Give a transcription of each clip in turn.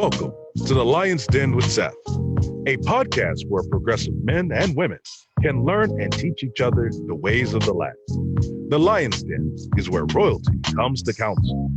Welcome to The Lion's Den with Seth, a podcast where progressive men and women can learn and teach each other the ways of the land. The Lion's Den is where royalty comes to council.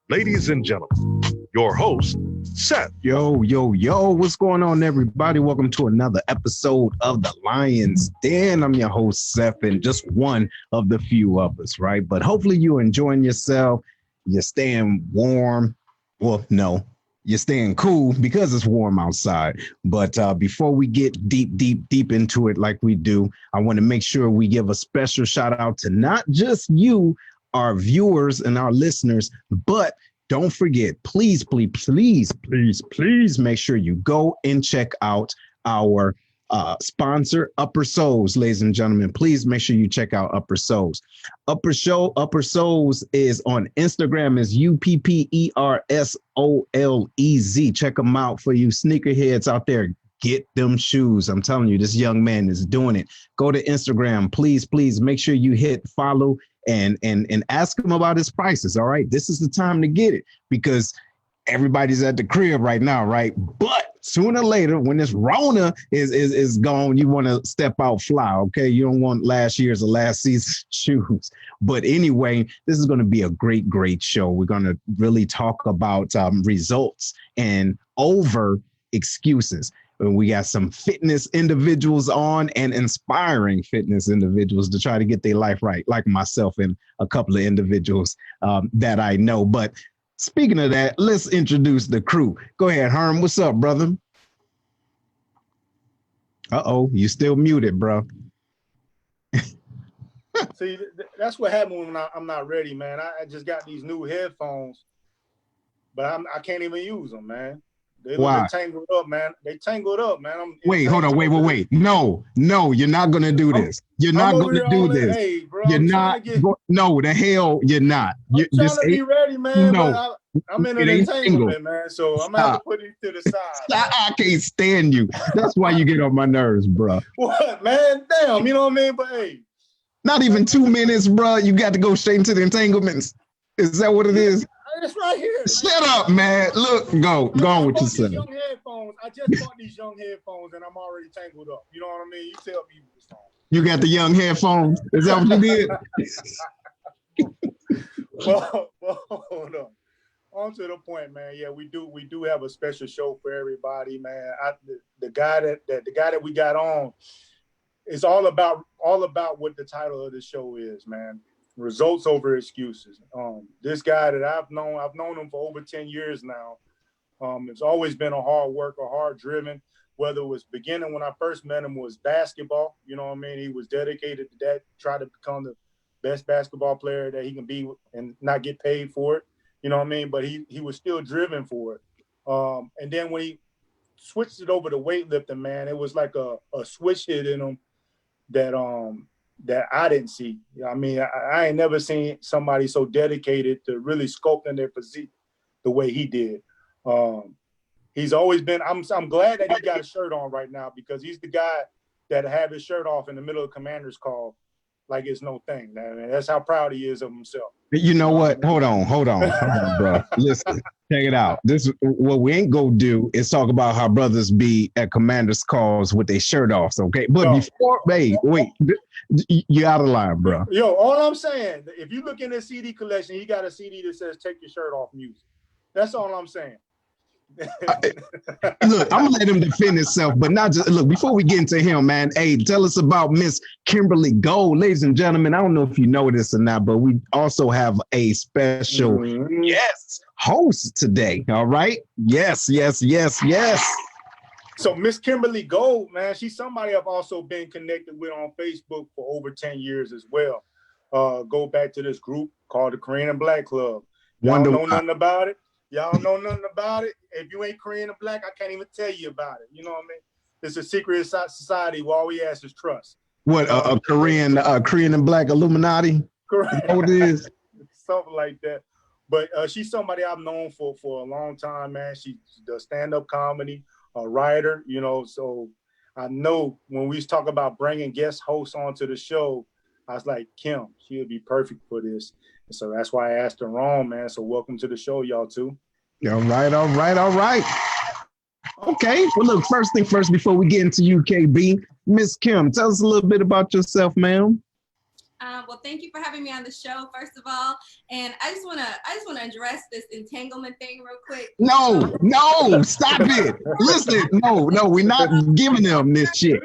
Ladies and gentlemen, your host, Seth. Yo, what's going on, everybody? Welcome to another episode of The Lion's Den. I'm your host, Seth, and just one of the few of us, right? But hopefully you're enjoying yourself. You're staying warm. Well, no, you're staying cool because it's warm outside. But before we get deep into it like we do, I want to make sure we give a special shout out to not just you, our viewers and our listeners, but don't forget, please make sure you go and check out our sponsor, Upper Souls, ladies and gentlemen. Please make sure you check out Upper Souls. Upper Souls is on Instagram as UPPERSOLEZ. Check them out for you sneakerheads out there. Get them shoes. I'm telling you, this young man is doing it. Go to Instagram. Please make sure you hit follow and ask him about his prices. All right. This is the time to get it because everybody's at the crib right now. Right. But sooner or later, when this Rona is gone, you want to step out fly. OK, you don't want last year's or last season's shoes. But anyway, this is going to be a great show. We're going to really talk about results and over excuses. We got some fitness individuals on and inspiring fitness individuals to try to get their life right, like myself and a couple of individuals that I know. But speaking of that, let's introduce the crew. Go ahead, Herm. What's up, brother? Uh-oh, you still muted, bro. See, that's what happened when I'm not ready, man. I just got these new headphones, but I can't even use them, man. They tangled up, man. They tangled up, man. Wait, hold on. Wait. No, you're not going to do this. You're not going to do this. Hey, bro, you're not. No, the hell you're not. I'm trying to be ready, man. No. I'm in an entanglement, man. So I'm going to have to put it to the side. I can't stand you. That's why you get on my nerves, bro. What, man? Damn, you know what I mean? But hey. Not even 2 minutes, bro. You got to go straight into the entanglements. Is that what it is? It's right here. Shut up, man. Look, go on with yourself. I just bought these young headphones and I'm already tangled up. You know what I mean? You tell me what's wrong. You got the young headphones? Is that what you did? well, hold on. On to the point, man. Yeah, we do have a special show for everybody, man. The guy that we got on is all about what the title of the show is, man. Results over excuses. This guy that I've known him for over 10 years now. It's always been a hard worker, hard driven. Whether it was beginning when I first met him was basketball, you know what I mean? He was dedicated to that, try to become the best basketball player that he can be and not get paid for it, you know what I mean? But he was still driven for it. And then when he switched it over to weightlifting, man, it was like a switch hit in him that I didn't see. I mean, I ain't never seen somebody so dedicated to really sculpting their physique the way he did. He's always been, I'm glad that he got a shirt on right now because he's the guy that have his shirt off in the middle of Commander's call like it's no thing. I mean, that's how proud he is of himself. You know what? Hold on, bro. Listen, check it out. This what we ain't gonna do is talk about how brothers be at Commander's calls with their shirt off, okay? But before, wait, you out of line, bro. Yo, all I'm saying, if you look in his CD collection, he got a CD that says "Take Your Shirt Off" music. That's all I'm saying. Look, I'm gonna let him defend himself, but not just look. Before we get into him, man, hey, tell us about Miss Kimberly Gold, ladies and gentlemen. I don't know if you know this or not, but we also have a special guest host today. All right, yes. So Miss Kimberly Gold, man, she's somebody I've also been connected with on Facebook for over 10 years as well. Go back to this group called the Korean and Black Club. Y'all know nothing about it. Y'all know nothing about it. If you ain't Korean and Black, I can't even tell you about it. You know what I mean? It's a secret society where all we ask is trust. What, a Korean and Black Illuminati? Correct. What it is? Something like that. But she's somebody I've known for a long time, man. She does stand-up comedy, a writer, you know. So I know when we talk about bringing guest hosts onto the show, I was like, Kim, she would be perfect for this. And so that's why I asked her on, man. So welcome to the show, y'all, too. All right, all right, all right. Okay. Well, look, first thing first, before we get into UKB, Miss Kim, tell us a little bit about yourself, ma'am. Well, thank you for having me on the show, first of all. And I just wanna address this entanglement thing real quick. No, stop it. Listen, no, we're not giving them this shit.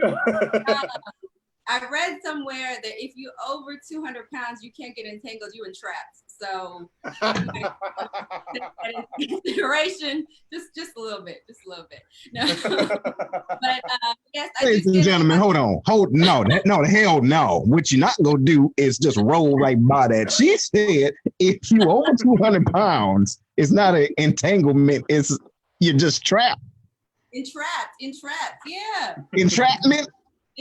I read somewhere that if you over 200 pounds, you can't get entangled. You're entrapped. So consideration, just a little bit. No, but yes, ladies and gentlemen, hold on. Hell no. What you're not gonna do is just roll right by that. She said if you over 200 pounds, it's not an entanglement. You're just trapped. Entrapped. Yeah. Entrapment.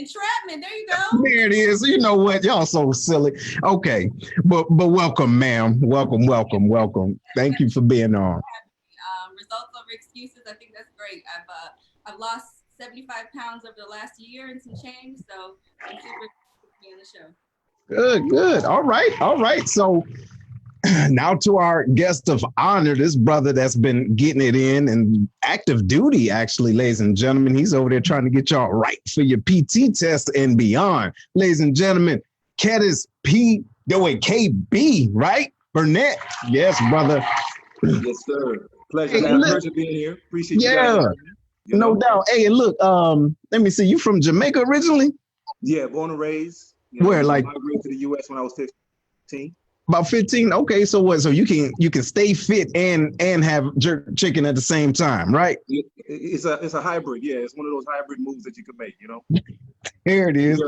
Entrapment. There you go. There it is. You know what? Y'all so silly. Okay, but welcome, ma'am. Welcome. Thank you for being on. Results over excuses. I think that's great. I've lost 75 pounds over the last year and some change, so I'm super excited to be on the show. Good. All right. So now to our guest of honor, this brother that's been getting it in and active duty, actually, ladies and gentlemen. He's over there trying to get y'all right for your PT test and beyond. Ladies and gentlemen, Kedist KB, right? Burnett. Yes, brother. Yes, sir. Pleasure being here. Appreciate you guys. No doubt. Hey, look, let me see. You from Jamaica originally? Yeah, born and raised. Where, like? I migrated to the U.S. when I was 15. About 15. Okay, so what? So you can stay fit and have jerk chicken at the same time, right? It's a hybrid. Yeah, it's one of those hybrid moves that you can make. Here it is.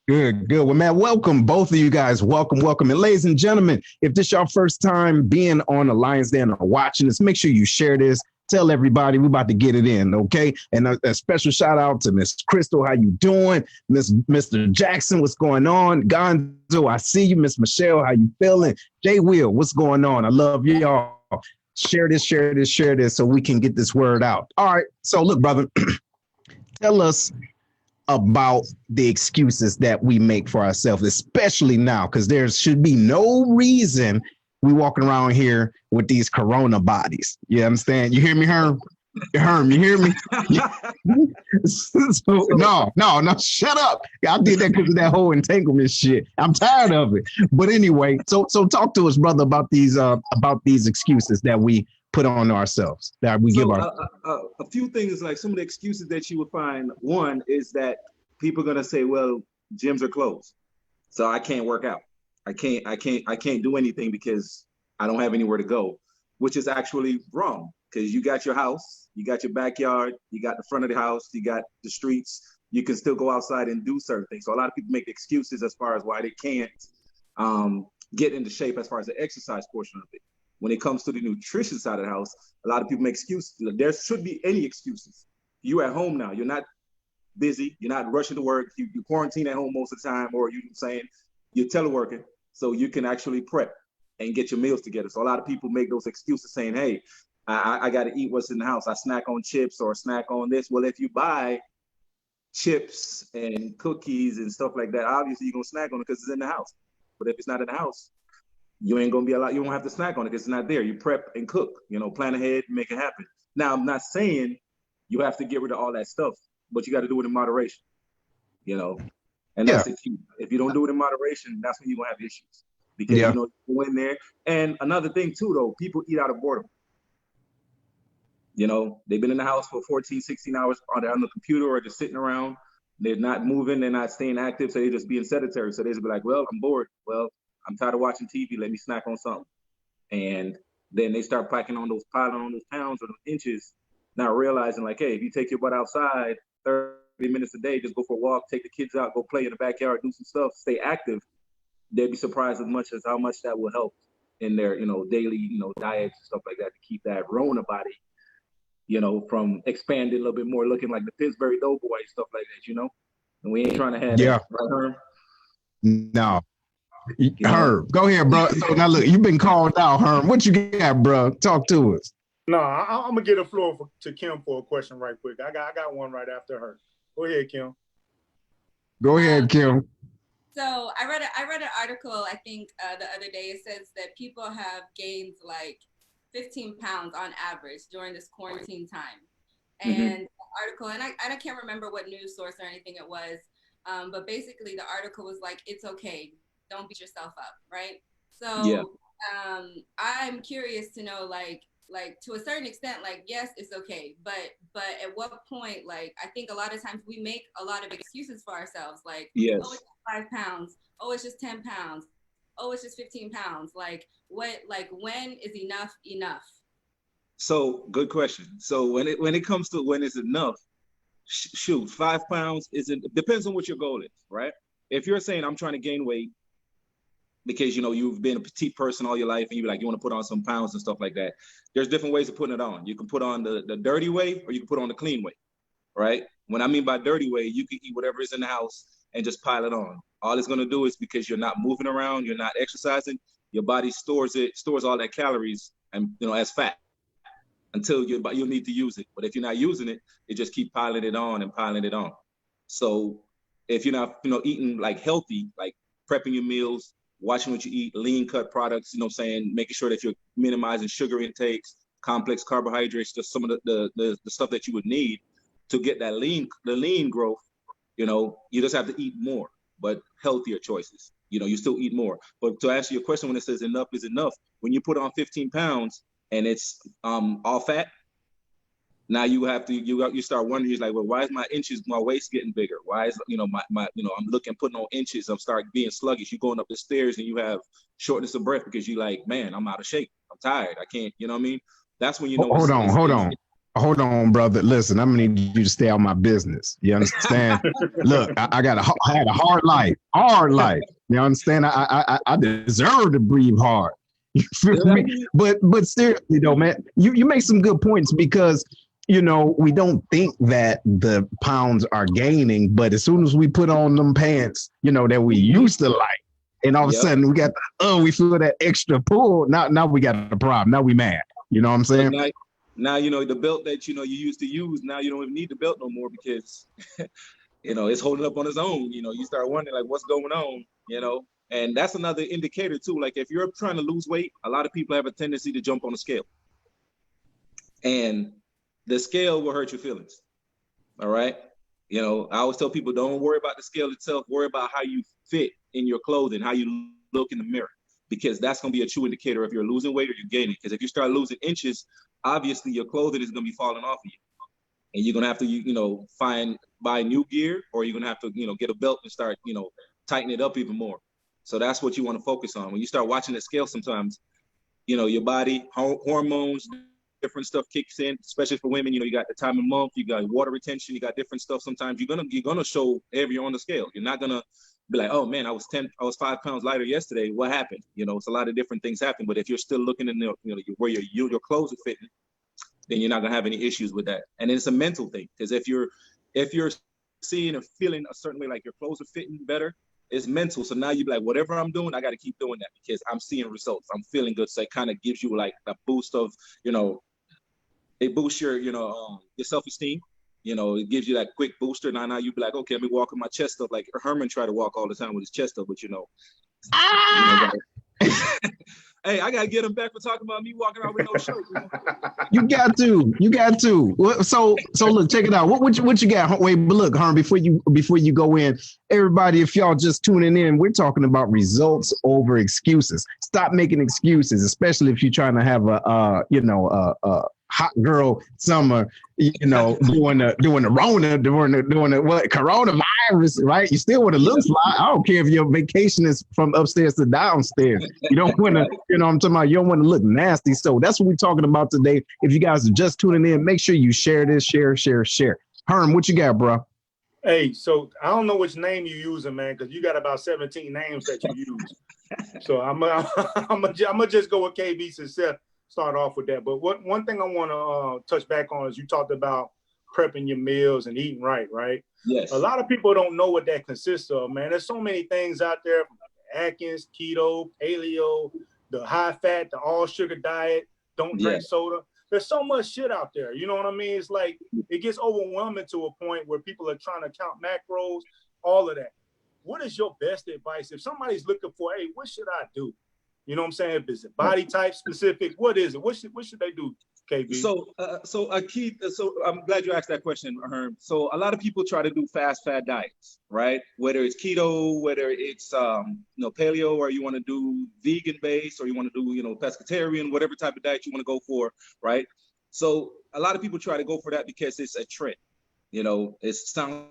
Good. Well, man, welcome both of you guys. Welcome. And ladies and gentlemen, if this is your first time being on the Lions Den or watching this, make sure you share this. Tell everybody we're about to get it in, okay? And a special shout out to Miss Crystal, how you doing? Mr. Jackson, what's going on? Gonzo, I see you. Miss Michelle, how you feeling? Jay Will, what's going on? I love y'all. Share this so we can get this word out. All right, so look, brother, tell us about the excuses that we make for ourselves, especially now, because there should be no reason we walking around here with these corona bodies. You understand? You hear me, Herm? You hear me? So, no, shut up. I did that because of that whole entanglement shit. I'm tired of it. But anyway, so talk to us, brother, about these excuses that we put on ourselves, that we give our. A few things, like some of the excuses that you would find. One is that people are gonna say, well, gyms are closed, so I can't work out. I can't do anything because I don't have anywhere to go, which is actually wrong, because you got your house, you got your backyard, you got the front of the house, you got the streets. You can still go outside and do certain things. So a lot of people make excuses as far as why they can't get into shape as far as the exercise portion of it. When it comes to the nutrition side of the house, a lot of people make excuses. There should be any excuses. You're at home now. You're not busy. You're not rushing to work. You quarantine at home most of the time, or you're teleworking. So you can actually prep and get your meals together. So a lot of people make those excuses saying, hey, I got to eat what's in the house. I snack on chips or snack on this. Well, if you buy chips and cookies and stuff like that, obviously you're going to snack on it because it's in the house. But if it's not in the house, you ain't going to be allowed. You won't have to snack on it because it's not there. You prep and cook, plan ahead and make it happen. Now, I'm not saying you have to get rid of all that stuff, but you got to do it in moderation, And that's the key. If you don't do it in moderation, that's when you're going to have issues. Because, you go in there. And another thing, too, though, people eat out of boredom. They've been in the house for 14, 16 hours on the computer or just sitting around. They're not moving. They're not staying active. So they're just being sedentary. So they just be like, well, I'm bored. Well, I'm tired of watching TV. Let me snack on something. And then they start piling on those pounds or those inches, not realizing like, hey, if you take your butt outside 30 minutes a day, just go for a walk, take the kids out, go play in the backyard, do some stuff, stay active, they'd be surprised as how much that will help in their, daily, diets and stuff like that to keep that Rona body, from expanding a little bit more, looking like the Pittsburgh Doughboy and stuff like that, And we ain't trying to have that, right, Herm? No. Herm, go ahead, bro. So now look, you've been called out, Herm. What you got, bro? Talk to us. No, I'm gonna get the floor to Kim for a question right quick. I got one right after her. Go ahead, Kim. Go ahead, Kim. So I read an article, I think the other day. It says that people have gained like 15 pounds on average during this quarantine time. And the article, and I can't remember what news source or anything it was, but basically the article was like, it's okay, don't beat yourself up, right? So I'm curious to know, like to a certain extent, like, yes, it's okay, but at what point, like, I think a lot of times we make a lot of excuses for ourselves, like, oh, it's just 5 pounds, oh, it's just 10 pounds, oh, it's just 15 pounds. Like, what, like, when is enough enough? So good question. So when it comes to when is enough, shoot, 5 pounds depends on what your goal is, right? If you're saying I'm trying to gain weight because you've been a petite person all your life and you want to put on some pounds and stuff like that, there's different ways of putting it on. You can put on the dirty way, or you can put on the clean way, right? When I mean by dirty way, you can eat whatever is in the house and just pile it on. All it's going to do is, because you're not moving around, you're not exercising, your body stores all that calories and as fat until you'll need to use it. But if you're not using it, you just keep piling it on and piling it on. So if you're not eating like healthy, like prepping your meals, watching what you eat, lean cut products, making sure that you're minimizing sugar intakes, complex carbohydrates, just some of the stuff that you would need to get that lean growth, you just have to eat more, but healthier choices. You still eat more. But to answer your question, when it says enough is enough, when you put on 15 pounds and it's all fat, now you start wondering, you're like, well, why is my waist getting bigger? Why is I'm putting on inches, I'm starting being sluggish. You're going up the stairs and you have shortness of breath because you're like, man, I'm out of shape. I'm tired. I can't, you know what I mean? That's when Hold on, brother. Listen, I'm gonna need you to stay out of my business. You understand? Look, I had a hard life. You understand? I deserve to breathe hard. You feel me? But seriously though, man, you make some good points, because we don't think that the pounds are gaining, but as soon as we put on them pants, that we used to like, and all of a sudden we got we feel that extra pull. Now we got a problem. Now we mad. You know what I'm saying? Now the belt that you used to use, now you don't even need the belt no more, because it's holding up on its own. You start wondering, like, what's going on, and that's another indicator too. Like, if you're trying to lose weight, a lot of people have a tendency to jump on the scale, and the scale will hurt your feelings. All right. I always tell people, don't worry about the scale itself, worry about how you fit in your clothing, how you look in the mirror, because that's going to be a true indicator if you're losing weight or you're gaining. Because if you start losing inches, obviously your clothing is going to be falling off of you, and you're going to have to, buy new gear, or you're going to have to, get a belt and start, tighten it up even more. So that's what you want to focus on. When you start watching the scale, sometimes, your body, hormones, different stuff kicks in, especially for women. You got the time of month, you got water retention, you got different stuff. Sometimes you're gonna show heavier on the scale. You're not gonna be like, oh man, I was 5 pounds lighter yesterday. What happened? It's a lot of different things happen. But if you're still looking in where your clothes are fitting, then you're not gonna have any issues with that. And it's a mental thing, because if you're seeing or feeling a certain way, like your clothes are fitting better, it's mental. So now you be like, whatever I'm doing, I got to keep doing that, because I'm seeing results. I'm feeling good. So it kind of gives you like a boost of, it boosts your self-esteem. It gives you that quick booster. Now you be like, okay, let me walk with my chest up. Like Herman tried to walk all the time with his chest up, but hey, I gotta get him back for talking about me walking out with no shirt. You got to. So look, check it out. What you got? Wait, but look, Herman, before you go in, everybody, if y'all just tuning in, we're talking about results over excuses. Stop making excuses, especially if you're trying to have a hot girl summer, doing the Rona, doing the what, coronavirus, right? You still want to look fly. I don't care if your vacation is from upstairs to downstairs. You don't want to, I'm talking about, you don't want to look nasty. So that's what we're talking about today. If you guys are just tuning in, make sure you share this, share. Herm, what you got, bro? Hey, so I don't know which name you using, man, because you got about 17 names that you use. So I'm gonna just go with KB success. Start off with that. But one thing I want to touch back on is you talked about prepping your meals and eating right? Yes. A lot of people don't know what that consists of, man. There's so many things out there, from Atkins, keto, paleo, the high fat, the all sugar diet, don't drink soda. There's so much shit out there. You know what I mean? It's like, it gets overwhelming to a point where people are trying to count macros, all of that. What is your best advice? If somebody's looking for, hey, what should I do? You know what I'm saying? Is it body type specific? What is it? What should they do, KB? So I'm glad you asked that question, Herm. So a lot of people try to do fast fad diets, right? Whether it's keto, whether it's paleo, or you want to do vegan based, or you want to do pescatarian, whatever type of diet you want to go for, right? So a lot of people try to go for that because it's a trend. It sounds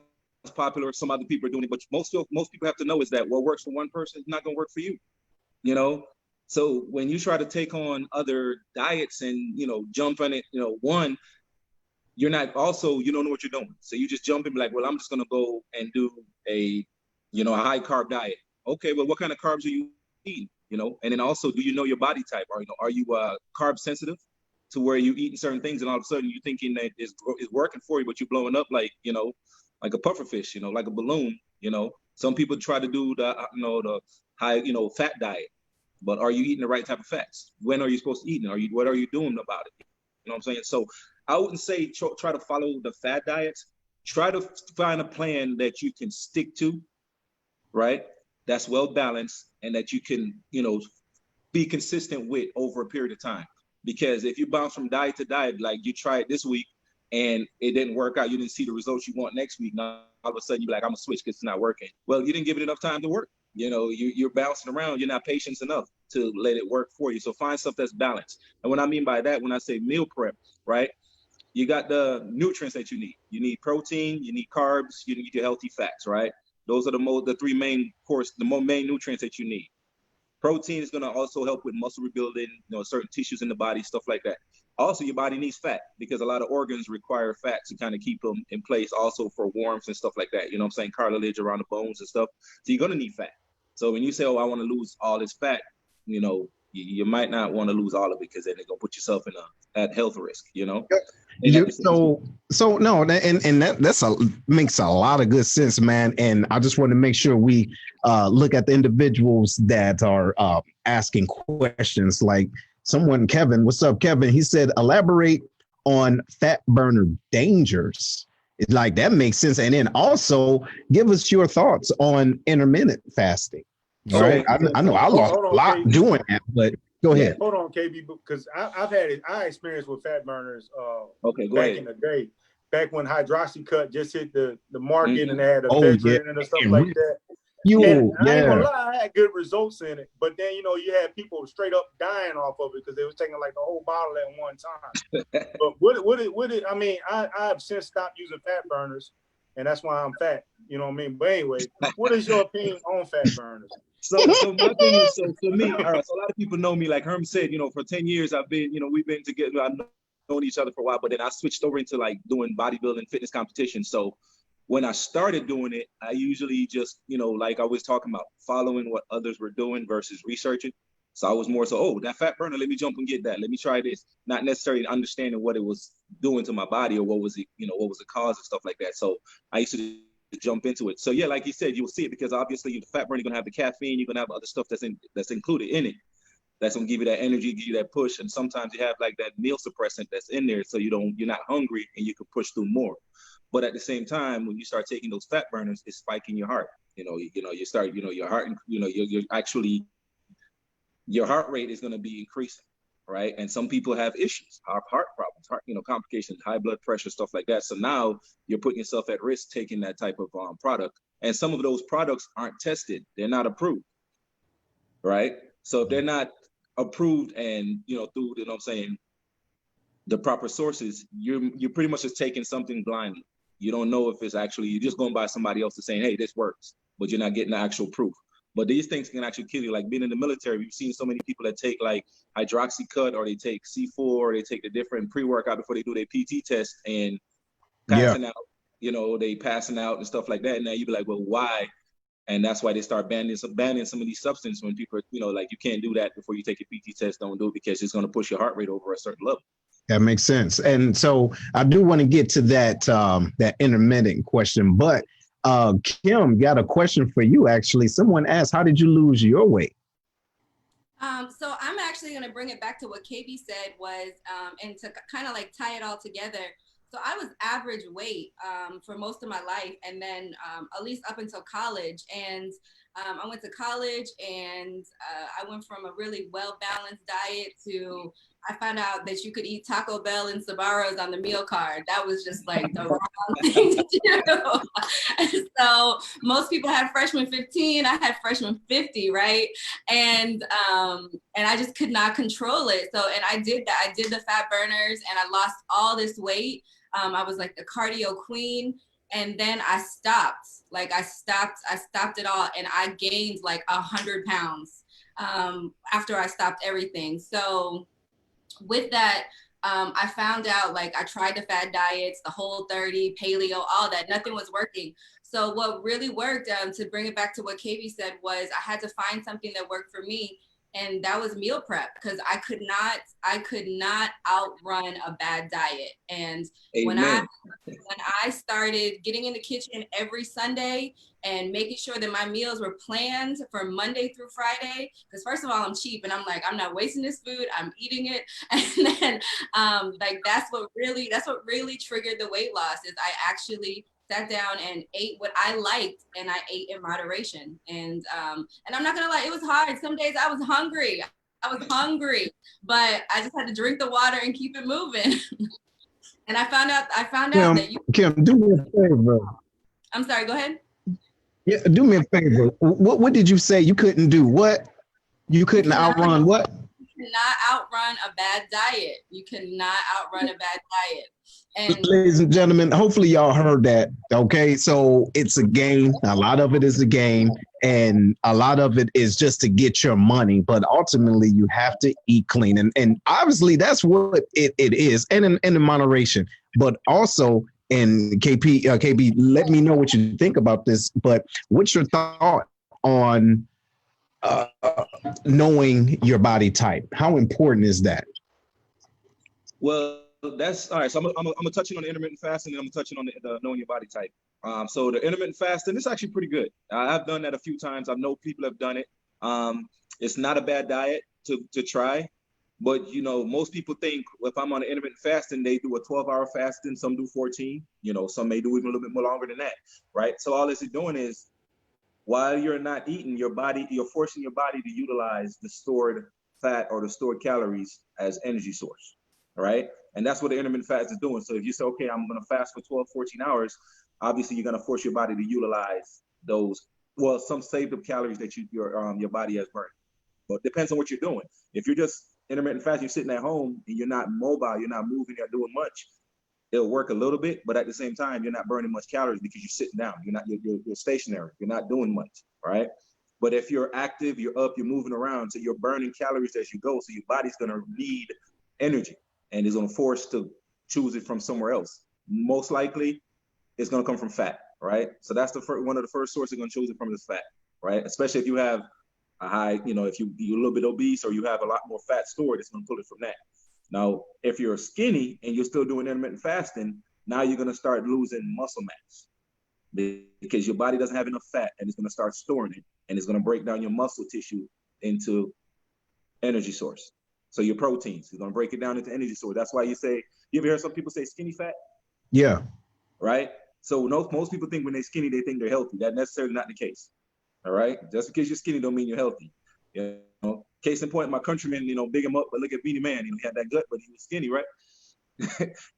popular. Some other people are doing it, but most people have to know is that what works for one person is not going to work for you. So when you try to take on other diets and jump on it, one, you don't know what you're doing. So you just jump and be like, well, I'm just gonna go and do a high carb diet. Okay, well, what kind of carbs are you eating? And then also, do you know your body type? Are you carb sensitive to where you eating certain things and all of a sudden you're thinking that is working for you, but you're blowing up like a puffer fish, like a balloon. Some people try to do the high fat diet. But are you eating the right type of fats? When are you supposed to eat? What are you doing about it? You know what I'm saying? So I wouldn't say try to follow the fad diets. Try to find a plan that you can stick to, right? That's well balanced and that you can, be consistent with over a period of time. Because if you bounce from diet to diet, like you try it this week and it didn't work out, you didn't see the results you want next week. Now all of a sudden you're like, I'm gonna switch because it's not working. Well, you didn't give it enough time to work. You're bouncing around. You're not patient enough to let it work for you. So find stuff that's balanced. And what I mean by that, when I say meal prep, right? You got the nutrients that you need. You need protein, you need carbs, you need your healthy fats, right? Those are the three main main nutrients that you need. Protein is going to also help with muscle rebuilding, certain tissues in the body, stuff like that. Also, your body needs fat because a lot of organs require fat to kind of keep them in place, also for warmth and stuff like that. You know what I'm saying? Cartilage around the bones and stuff. So you're going to need fat. So when you say, oh, I want to lose all this fat, you might not want to lose all of it because then they're going to put yourself at health risk, No, and that makes a lot of good sense, man. And I just want to make sure we look at the individuals that are asking questions. Like Kevin, what's up, Kevin? He said, elaborate on fat burner dangers. It's like that makes sense. And then also give us your thoughts on intermittent fasting. Right. I know I lost a lot KB. Doing that, but go ahead. Hold on, KB, because I experienced with fat burners in the day, back when hydroxycut just hit the market and they had ephedrine and stuff like that. I ain't gonna lie, I had good results in it, but then you had people straight up dying off of it because they was taking like the whole bottle at one time. But I mean, I've since stopped using fat burners, and that's why I'm fat. You know what I mean? But anyway, what is your opinion on fat burners? So my thing is, so for me, all right, so a lot of people know me, like Herm said, for 10 years I've been, we've been together, I've known each other for a while, but then I switched over into like doing bodybuilding fitness competitions. So when I started doing it, I usually just, like I was talking about, following what others were doing versus researching. So I was more so, that fat burner, let me jump and get that. Let me try this. Not necessarily understanding what it was doing to my body or what was it, what was the cause and stuff like that. So I used to jump into it. So yeah, like you said, you'll see it because obviously the fat burner, you're gonna have the caffeine, you're gonna have other stuff that's included in it. That's gonna give you that energy, give you that push. And sometimes you have like that meal suppressant that's in there, so you're not hungry and you can push through more. But at the same time, when you start taking those fat burners, it's spiking your heart. You start, your heart, you're actually, your heart rate is gonna be increasing. Right. And some people have issues, heart problems, complications, high blood pressure, stuff like that. So now you're putting yourself at risk taking that type of product. And some of those products aren't tested. They're not approved. Right. So if they're not approved and, through, the proper sources, you're pretty much just taking something blindly. You don't know if it's actually, you're just going by somebody else saying, hey, this works, but you're not getting the actual proof. But these things can actually kill you. Like being in the military, we've seen so many people that take like hydroxycut or they take C4 or they take the different pre-workout before they do their PT test and passing out, they passing out and stuff like that. And now you be like, well, why? And that's why they start banning some of these substances when people, like you can't do that before you take your PT test. Don't do it because it's going to push your heart rate over a certain level. That makes sense. And so I do want to get to that intermittent question, but Kim, got a question for you. Actually, someone asked, how did you lose your weight? So I'm actually going to bring it back to what KB said was, and to kind of like tie it all together. So I was average weight for most of my life, and then at least up until college. And I went to college, and I went from a really well-balanced diet to I found out that you could eat Taco Bell and Sbarro's on the meal card. That was just like the wrong thing to do. So most people had freshman 15. I had freshman 50, right? And I just could not control it. So, and I did that. I did the fat burners, and I lost all this weight. I was like the cardio queen. And then I stopped. Like I stopped it all, and I gained like 100 pounds after I stopped everything. So with that, I found out, like, I tried the fad diets, the Whole30, paleo, all that. Nothing was working. So what really worked, to bring it back to what KB said, was I had to find something that worked for me. And that was meal prep, because I could not outrun a bad diet. And when I started getting in the kitchen every Sunday and making sure that my meals were planned for Monday through Friday, because first of all, I'm cheap, and I'm like, I'm not wasting this food, I'm eating it. And then like that's what really triggered the weight loss, is I actually sat down and ate what I liked, and I ate in moderation. And I'm not gonna lie, it was hard. Some days I was hungry, but I just had to drink the water and keep it moving. And I found out that Kim, do me a favor. I'm sorry, go ahead. Yeah, do me a favor. What did you say you couldn't do? What? You couldn't outrun what? You cannot outrun a bad diet. You cannot outrun a bad diet. And ladies and gentlemen, hopefully y'all heard that. Okay, so it's a game. A lot of it is a game, and a lot of it is just to get your money. But ultimately, you have to eat clean, and obviously that's what it is, and in moderation. But also, and KB, let me know what you think about this. But what's your thought on knowing your body type? How important is that? Well, that's all right. So I'm gonna touch on the intermittent fasting, and I'm touching on the knowing your body type. So the intermittent fasting is actually pretty good. I've done that a few times. I know people have done it. It's not a bad diet to try, but you know, most people think if I'm on an intermittent fasting, they do a 12-hour fasting. Some do 14. You know, some may do even a little bit more longer than that, right? So all this is doing is, while you're not eating, you're forcing your body to utilize the stored fat or the stored calories as energy source, all right? And that's what the intermittent fast is doing. So if you say, okay, I'm going to fast for 12, 14 hours, obviously you're going to force your body to utilize those, well, some saved up calories that your body has burned. But it depends on what you're doing. If you're just intermittent fasting, you're sitting at home and you're not mobile, you're not moving, you're not doing much, it'll work a little bit, but at the same time, you're not burning much calories because you're sitting down. You're stationary. You're not doing much, right? But if you're active, you're up, you're moving around, so you're burning calories as you go. So your body's going to need energy, and is going to force to choose it from somewhere else. Most likely, it's going to come from fat, right? So that's one of the first sources you're going to choose it from is fat, right? Especially if you have a high, you know, if you're a little bit obese or you have a lot more fat stored, it's going to pull it from that. Now, if you're skinny and you're still doing intermittent fasting, now you're going to start losing muscle mass because your body doesn't have enough fat, and it's going to start storing it, and it's going to break down your muscle tissue into energy source. So your proteins, you're going to break it down into energy source. That's why you ever hear some people say skinny fat? Yeah. Right? So most people think when they're skinny, they think they're healthy. That's necessarily not the case. All right? Just because you're skinny don't mean you're healthy. You know, case in point, my countryman, you know, big him up, but look at Beanie Man. You know, he had that gut, but he was skinny, right?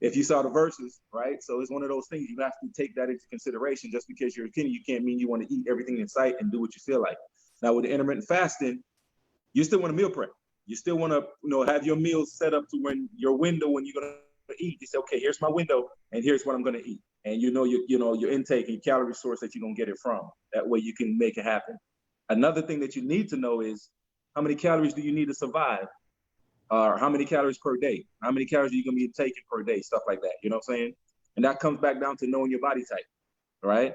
If you saw the verses, right? So it's one of those things you have to take that into consideration. Just because you're skinny, you can't mean you want to eat everything in sight and do what you feel like. Now, with the intermittent fasting, you still want to meal prep. You still want to, you know, have your meals set up to when your window when you're going to eat. You say, okay, here's my window, and here's what I'm going to eat. And you know your intake and calorie source that you're going to get it from. That way you can make it happen. Another thing that you need to know is how many calories do you need to survive? Or how many calories per day? How many calories are you going to be taking per day? Stuff like that. You know what I'm saying? And that comes back down to knowing your body type, right?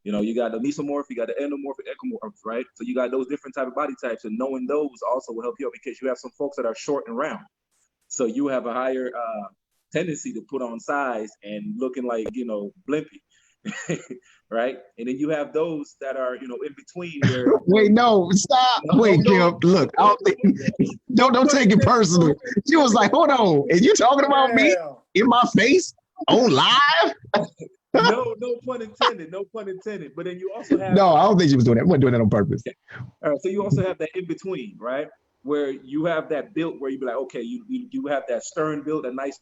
You know, you got the mesomorph, you got the endomorph, ectomorph, right? So you got those different type of body types, and knowing those also will help you out because you have some folks that are short and round. So you have a higher tendency to put on size and looking like, you know, blimpy, right? And then you have those that are, you know, in between. Where, wait, no, stop. No, wait, Kim, look, don't take it personal. She was like, hold on, and you talking about me in my face? On live? No pun intended. No pun intended. But then you also have No, I don't think she was doing that. She wasn't doing that on purpose. All right, so you also have that in between, right? Where you have that built where you be like, okay, you have that stern build, a nice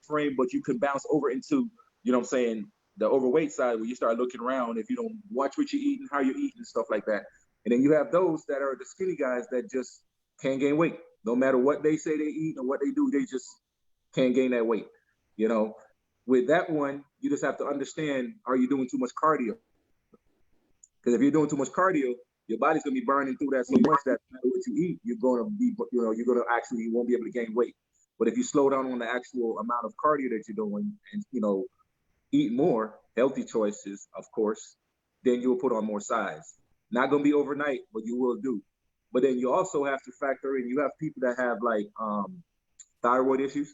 frame, but you can bounce over into, you know what I'm saying, the overweight side where you start looking around if you don't watch what you're eating, how you're eating, and stuff like that. And then you have those that are the skinny guys that just can't gain weight. No matter what they say they eat or what they do, they just can't gain that weight. You know, with that one, you just have to understand, are you doing too much cardio? Because if you're doing too much cardio, your body's gonna be burning through that so much that no matter what you eat, you're gonna actually, you won't be able to gain weight. But if you slow down on the actual amount of cardio that you're doing and, you know, eat more healthy choices, of course, then you'll put on more size. Not gonna be overnight, but you will do. But then you also have to factor in, you have people that have like thyroid issues,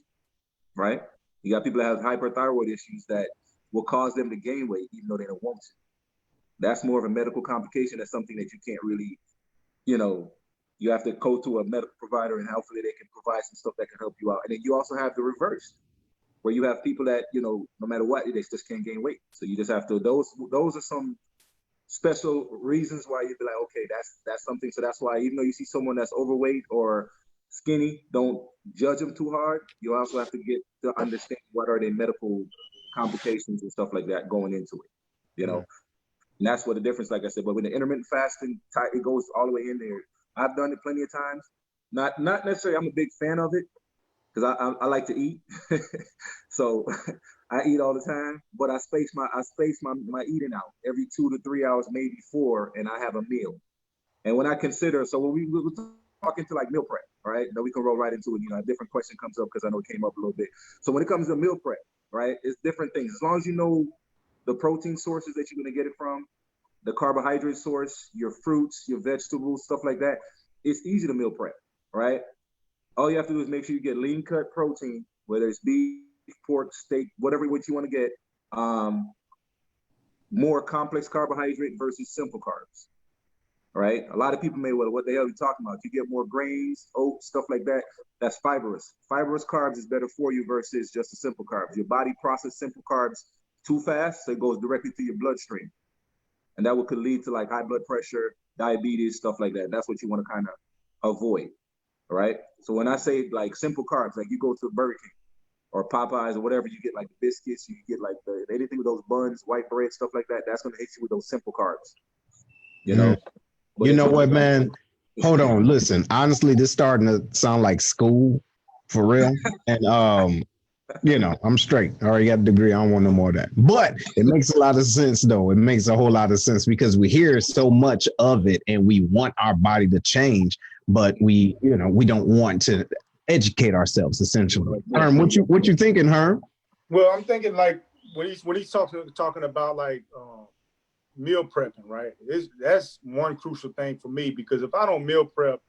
right? You got people that have hyperthyroid issues that will cause them to gain weight even though they don't want to. That's more of a medical complication. That's something that you can't really, you know, you have to go to a medical provider and hopefully they can provide some stuff that can help you out. And then you also have the reverse, where you have people that, you know, no matter what, they just can't gain weight. So you just have to, those are some special reasons why you'd be like, okay, that's something. So that's why even though you see someone that's overweight or skinny, don't judge them too hard. You also have to get to understand what are their medical complications and stuff like that going into it, you know? And that's what the difference, like I said, but with the intermittent fasting, it goes all the way in there. I've done it plenty of times. Not necessarily, I'm a big fan of it because I like to eat. So I eat all the time, but I space my eating out every 2 to 3 hours, maybe 4, and I have a meal. And when I consider, so when we were talking to like meal prep, right? Then we can roll right into it. You know, a different question comes up because I know it came up a little bit. So when it comes to meal prep, right, it's different things. As long as you know the protein sources that you're going to get it from, the carbohydrate source, your fruits, your vegetables, stuff like that, it's easy to meal prep, right? All you have to do is make sure you get lean cut protein, whether it's beef, pork, steak, whatever what you want to get, more complex carbohydrate versus simple carbs, right? A lot of people may, well, what the hell are you talking about? You get more grains, oats, stuff like that. That's fibrous. Fibrous carbs is better for you versus just the simple carbs. Your body processes simple carbs too fast, so it goes directly to your bloodstream. And that could lead to like high blood pressure, diabetes, stuff like that. That's what you want to kind of avoid, right? So when I say like simple carbs, like you go to Burger King or Popeyes or whatever, you get like the biscuits, you get like anything with those buns, white bread, stuff like that, that's going to hit you with those simple carbs, you know? You know what, man? Hold on, listen. Honestly, this starting to sound like school for real. And you know, I'm straight. I already got a degree. I don't want no more of that. But it makes a lot of sense, though. It makes a whole lot of sense because we hear so much of it and we want our body to change, but we don't want to educate ourselves, essentially. Herm, what you thinking, Herm? Well, I'm thinking like when he's talking about like meal prepping, right? That's one crucial thing for me because if I don't meal prep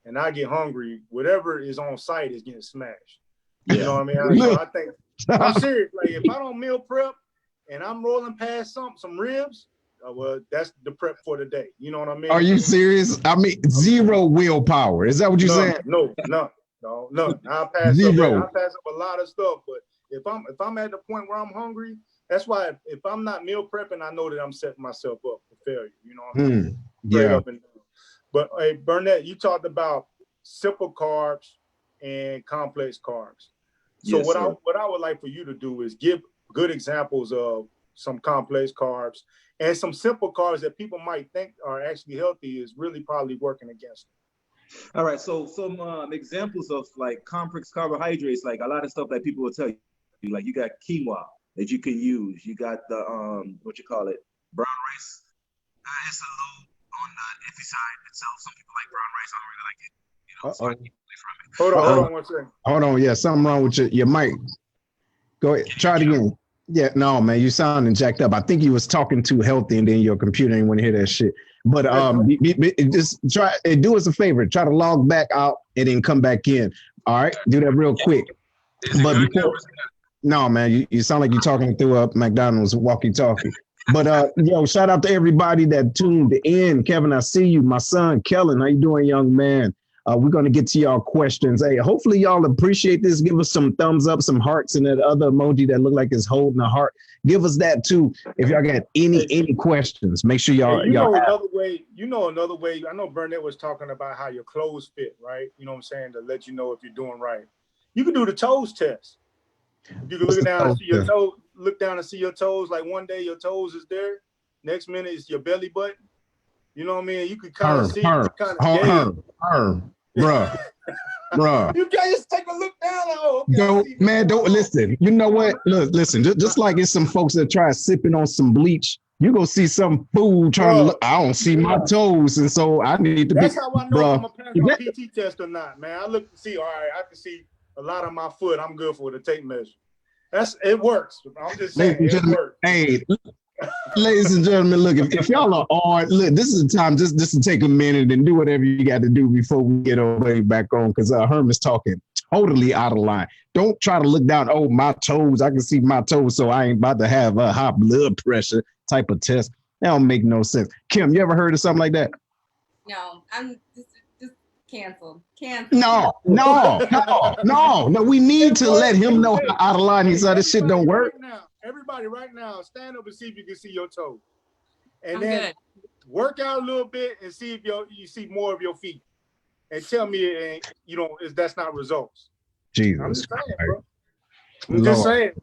and I get hungry, whatever is on site is getting smashed. You know what I mean? So I think I'm serious. Like if I don't meal prep and I'm rolling past some ribs, well, that's the prep for the day. You know what I mean? Are you serious? I mean, zero willpower. Is that what you're saying? No. I'll pass up a lot of stuff. But if I'm at the point where I'm hungry, that's why if I'm not meal prepping, I know that I'm setting myself up for failure. You know what I mean? Straight up and down. But hey, Burnett, you talked about simple carbs and complex carbs. So yes, what I would like for you to do is give good examples of some complex carbs and some simple carbs that people might think are actually healthy is really probably working against them. All right, so some examples of like complex carbohydrates, like a lot of stuff that people will tell you, like you got quinoa that you can use. You got the brown rice. It's a little on the iffy side itself. Some people like brown rice. I don't really like it. You know, so I keep away from it. Hold on one second. Hold on, yeah, something wrong with your mic. Go ahead, try it again. Yeah, no, man, you sounding jacked up. I think you was talking too healthy, and then your computer didn't want to hear that shit. But just try. Do us a favor. Try to log back out and then come back in. All right, do that real quick. But before, no, man, you sound like you're talking through a McDonald's walkie-talkie. But yo, shout out to everybody that tuned in. Kevin, I see you. My son, Kellen, how you doing, young man? We're going to get to y'all questions. Hey, hopefully y'all appreciate this. Give us some thumbs up, some hearts, and that other emoji that look like it's holding a heart. Give us that too. If y'all got any questions, make sure y'all. Hey, another way. I know Burnett was talking about how your clothes fit, right? You know what I'm saying, to let you know if you're doing right. You can do the toes test. You can look down and see your toes. Look down and see your toes. Like one day your toes is there, next minute it's your belly button. You know what I mean? You could kind of see, bruh. You can't just take a look down. Oh, okay, don't listen. You know what? Look, listen. Just like it's some folks that try sipping on some bleach. You go see some fool trying to look. I don't see my toes, and so I need to. That's how I know if I'm a pass my PT test or not, man. I look and see. All right, I can see a lot of my foot. I'm good for the tape measure. It works. I'm just saying it works. Hey, ladies and gentlemen, look, if y'all are on, look, this is the time just to take a minute and do whatever you got to do before we get our way back on, because Herman's talking totally out of line. Don't try to look down, oh, my toes, I can see my toes, so I ain't about to have a high blood pressure type of test. That don't make no sense. Kim, you ever heard of something like that? No, I'm just cancel. No. We need to let him know how out of line he said. This shit don't work. Everybody right now, stand up and see if you can see your toes. And then work out a little bit and see if you see more of your feet. And tell me that's not results. Jesus. I'm just saying, bro. I'm just saying.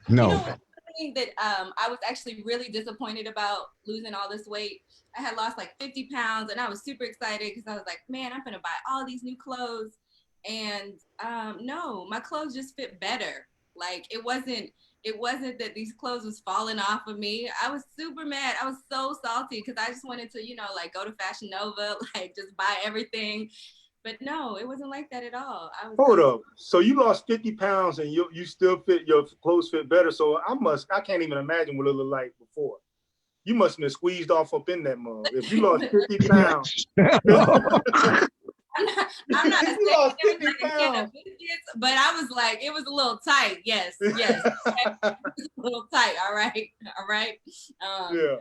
No. You know, thing that I was actually really disappointed about losing all this weight. I had lost like 50 pounds and I was super excited because I was like, man, I'm gonna buy all these new clothes. And no, my clothes just fit better. Like it wasn't that these clothes was falling off of me. I was super mad. I was so salty because I just wanted to, like go to Fashion Nova, like just buy everything. But no, it wasn't like that at all. Hold up. So you lost 50 pounds and you still your clothes fit better. So I can't even imagine what it looked like before. You must have been squeezed off up in that mug. If you lost 50 pounds. I'm not saying it was like a can of biscuits, but I was like, it was a little tight. Yes. It was a little tight. All right. Yeah.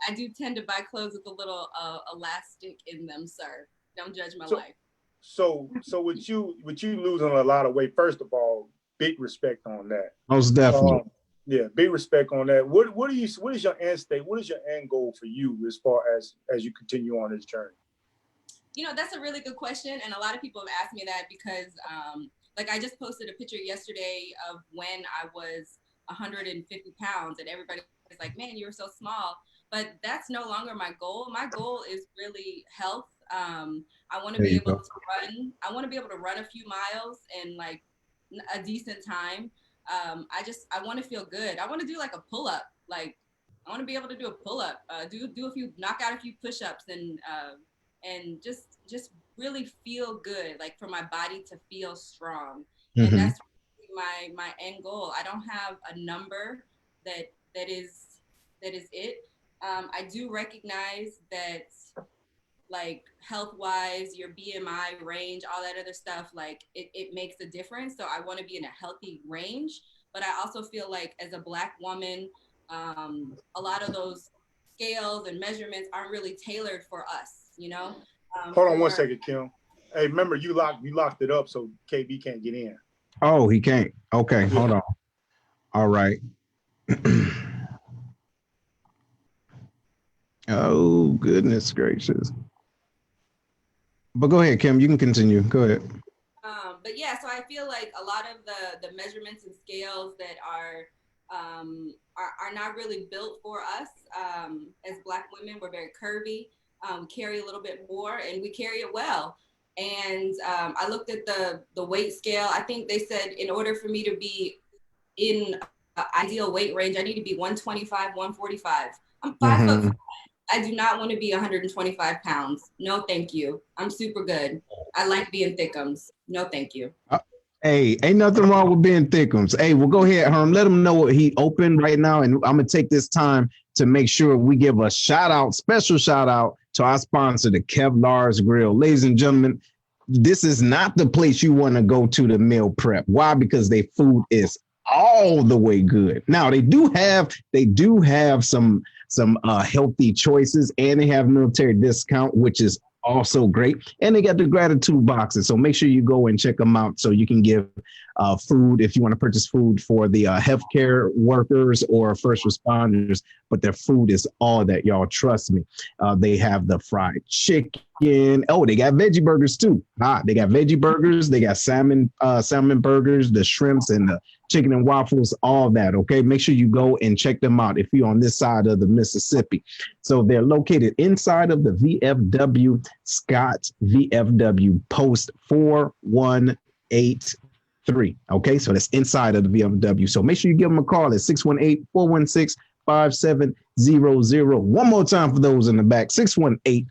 I do tend to buy clothes with a little elastic in them, sir. Don't judge my life. So with you losing a lot of weight, first of all, big respect on that. Most definitely. Yeah, big respect on that. What is your end state? What is your end goal for you as far as you continue on this journey? That's a really good question. And a lot of people have asked me that because like I just posted a picture yesterday of when I was 150 pounds and everybody was like, man, you were so small. But that's no longer my goal. My goal is really health. I want to be able to run. I want to be able to run a few miles in like a decent time. I want to feel good. I want to do like a pull-up. Like I want to be able to do a pull-up, knock out a few push-ups and just really feel good, like for my body to feel strong. Mm-hmm. And that's really my end goal. I don't have a number that is it. I do recognize that like health-wise, your BMI range, all that other stuff, like it makes a difference. So I want to be in a healthy range, but I also feel like as a Black woman, a lot of those scales and measurements aren't really tailored for us, Hold on one second, Kim. Hey, remember you locked it up so KB can't get in. Oh, he can't. Okay, hold on. All right. Oh, goodness gracious. But go ahead, Kim, you can continue. Go ahead. But yeah, so I feel like a lot of the measurements and scales that are not really built for us. As Black women, we're very curvy, carry a little bit more, and we carry it well. And I looked at the weight scale. I think they said in order for me to be in an ideal weight range, I need to be 125, 145. I'm 5 foot. I do not want to be 125 pounds. No, thank you. I'm super good. I like being thickums. No, thank you. Hey, ain't nothing wrong with being thickums. Hey, well, go ahead, Herm. Let them know what he opened right now. And I'm going to take this time to make sure we give a special shout out to our sponsor, the Kevlar's Grill. Ladies and gentlemen, this is not the place you want to go to meal prep. Why? Because their food is all the way good. Now, they do have some healthy choices, and they have military discount, which is also great. And they got the gratitude boxes. So make sure you go and check them out so you can give food if you want to purchase food for the healthcare workers or first responders. But their food is all that, y'all. Trust me. They have the fried chicken. Oh, they got veggie burgers too. They got veggie burgers. They got salmon burgers, the shrimps and the chicken and waffles, all that. Okay. Make sure you go and check them out if you're on this side of the Mississippi. So they're located inside of the VFW Scott VFW Post 4183. Okay. So that's inside of the VFW. So make sure you give them a call at 618-416-5700. One more time for those in the back, 618-416-5700,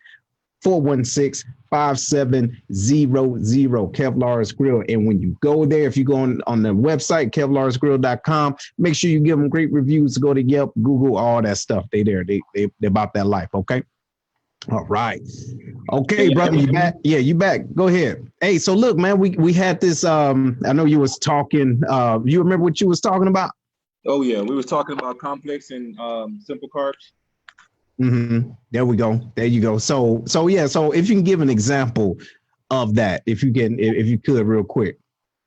Kevlar's Grill. And when you go there, if you go on the website, kevlarsgrill.com, make sure you give them great reviews. Go to Yelp, Google, all that stuff. They there. They're about that life. Okay. All right. Okay, brother, you back? Yeah, you back. Go ahead. Hey, so look, man, we had this. I know you was talking. You remember what you was talking about? Oh yeah, we was talking about complex and simple carbs. Mm-hmm. There we go. There you go. So yeah. So if you can give an example of that, if you could, real quick.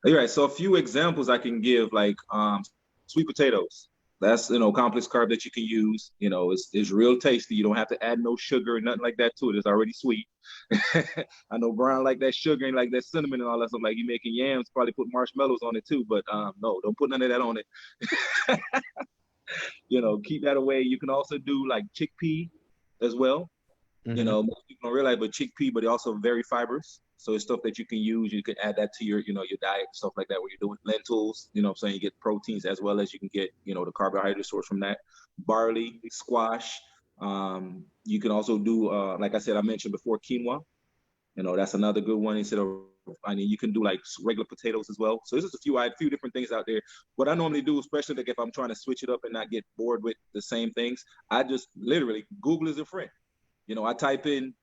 All right. So a few examples I can give, like sweet potatoes. That's complex carb that you can use. It's real tasty. You don't have to add no sugar or nothing like that to it. It's already sweet. I know Brian like that sugar and like that cinnamon and all that stuff. Like you making yams, probably put marshmallows on it too. But no, don't put none of that on it. Keep that away. You can also do like chickpea as well. Mm-hmm. Most people don't realize, but chickpea, but also very fibrous. So it's stuff that you can use. You can add that to your, your diet, stuff like that, where you're doing lentils, what I'm saying? You get proteins as well as you can get, the carbohydrate source from that. Barley, squash. You can also do, like I said, I mentioned before, quinoa. That's another good one. You can do like regular potatoes as well. So this is a few different things out there. What I normally do, especially like if I'm trying to switch it up and not get bored with the same things, I just literally Google is a friend. I type in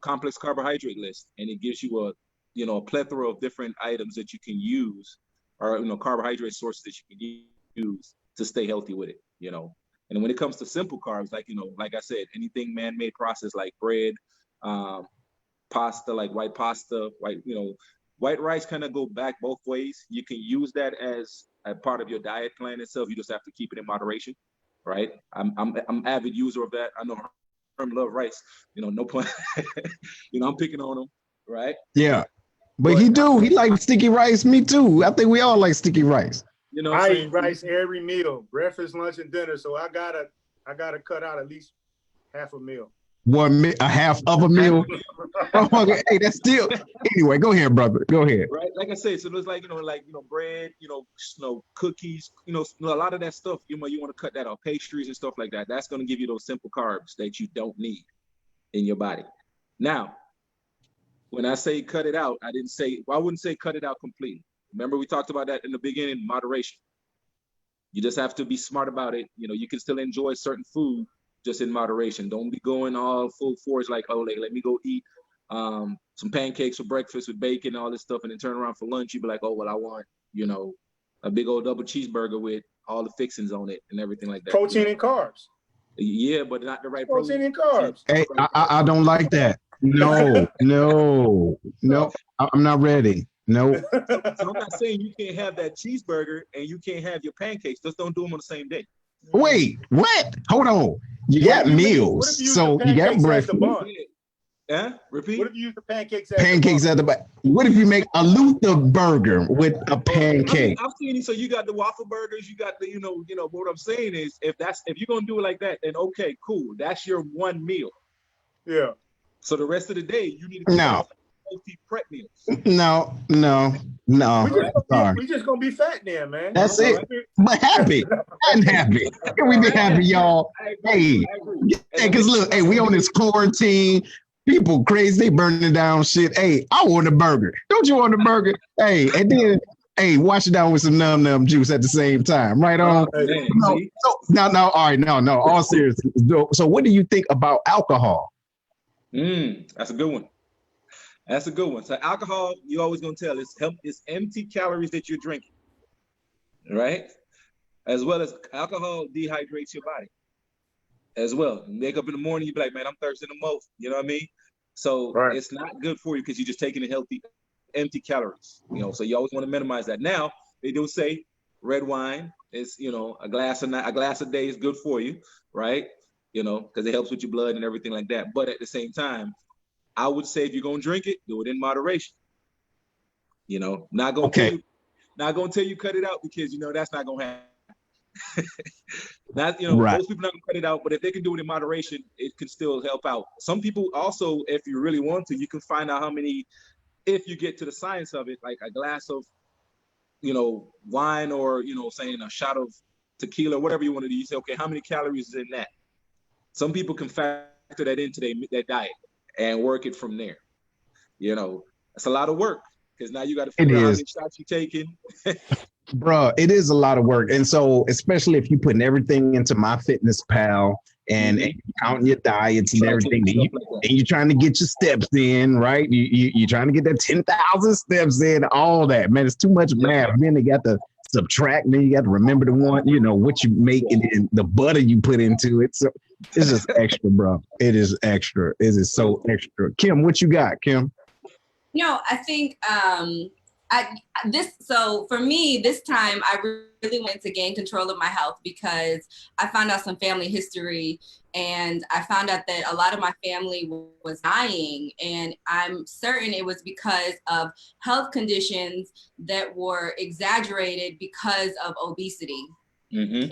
complex carbohydrate list, and it gives you a plethora of different items that you can use, or carbohydrate sources that you can use to stay healthy with it. And when it comes to simple carbs, like like I said, anything man-made processed like bread, pasta, like white pasta, white rice kind of go back both ways. You can use that as a part of your diet plan itself. You just have to keep it in moderation, right? I'm avid user of that. I know Herm love rice, no point. I'm picking on him, right? Yeah, but he likes sticky rice. Me too. I think we all like sticky rice. I eat rice every meal, breakfast, lunch, and dinner. So I gotta cut out at least half a meal. A half of a meal. Okay. Hey, that's still. Anyway, go ahead, brother. Go ahead. Right, like I said, so there's like bread, cookies, a lot of that stuff. You want to cut that out, pastries and stuff like that. That's going to give you those simple carbs that you don't need in your body. Now, when I say cut it out, I wouldn't say cut it out completely. Remember, we talked about that in the beginning, moderation. You just have to be smart about it. You can still enjoy certain food, just in moderation. Don't be going all full force like, let me go eat some pancakes for breakfast with bacon and all this stuff, and then turn around for lunch. You be like, I want, a big old double cheeseburger with all the fixings on it and everything like that. Protein and carbs. Yeah, but not the right protein and carbs. Hey, I don't like that. No, I'm not ready. No. So I'm not saying you can't have that cheeseburger and you can't have your pancakes. Just don't do them on the same day. Wait, what? Hold on. You got meals, so you got breakfast. Repeat. What if you use the pancakes at the back? What if you make a Luther burger with a pancake? I've seen it. So you got the waffle burgers. You got the, what I'm saying is, if you're gonna do it like that, then okay, cool. That's your one meal. Yeah. So the rest of the day, you need to healthy prep meals. No. We just gonna be fat then, man. That's it. But happy. I'm happy. Can we be happy, y'all? Hey, because look, hey, we on this quarantine. People crazy, they burning down shit. Hey, I want a burger. Don't you want a burger? Hey, and then wash it down with some num juice at the same time. Right on. No, all right, no, all seriously. So what do you think about alcohol? That's a good one. So alcohol, you're always gonna tell it's empty calories that you're drinking, right? As well as alcohol dehydrates your body as well. You wake up in the morning, you be like, man, I'm thirsty the most. You know what I mean? So it's not good for you because you're just taking in healthy, empty calories. You know, so you always want to minimize that. Now they do say red wine is, you know, a glass a day is good for you, right? You know, because it helps with your blood and everything like that. But at the same time, I would say if you're gonna drink it, do it in moderation. You know, not gonna tell you cut it out because you know that's not gonna happen. Not, you know, most people not gonna cut it out, but if they can do it in moderation, it can still help out. Some people also, if you really want to, you can find out how many, if you get to the science of it, like a glass of, you know, wine or, you know, saying a shot of tequila, whatever you want to do. You say, okay, how many calories is in that? Some people can factor that into their diet and work it from there. You know, it's a lot of work because now you got to figure out how many shots you're taking. Bro, it is a lot of work. And so, especially if you're putting everything into MyFitnessPal and counting your diets and everything, and you're trying to get your steps in, right? You're trying to get that 10,000 steps in, all that, man. It's too much math. Then they got to subtract, then you got to remember the one, you know, what you make and the butter you put into it. So it's just extra, bro. It is extra. It is so extra. Kim, what you got, Kim? You know, I think so for me, this time I really wanted to gain control of my health because I found out some family history and I found out that a lot of my family was dying, and I'm certain it was because of health conditions that were exaggerated because of obesity. And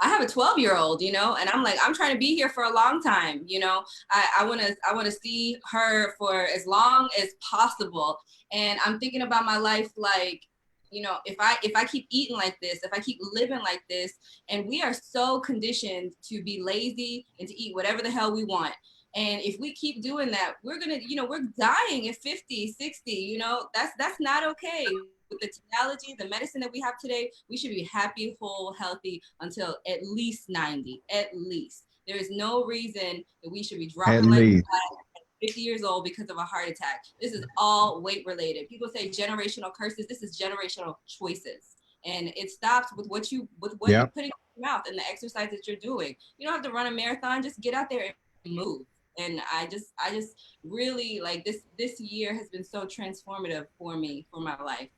I have a 12-year-old, you know, and I'm like, I'm trying to be here for a long time. You know, I want to see her for as long as possible. And I'm thinking about my life like, you know, if I keep eating like this, if I keep living like this, and we are so conditioned to be lazy and to eat whatever the hell we want. And if we keep doing that, we're going to, you know, we're dying at 50, 60, you know, that's not okay. With the technology, the medicine that we have today, we should be happy, whole, healthy until at least 90, at least. There is no reason that we should be dropping like that at 50 years old because of a heart attack. This is all weight related. People say generational curses. This is generational choices. And it stops with what you put in your mouth and the exercise that you're doing. You don't have to run a marathon, just get out there and move. And I just really like this year has been so transformative for me, for my life.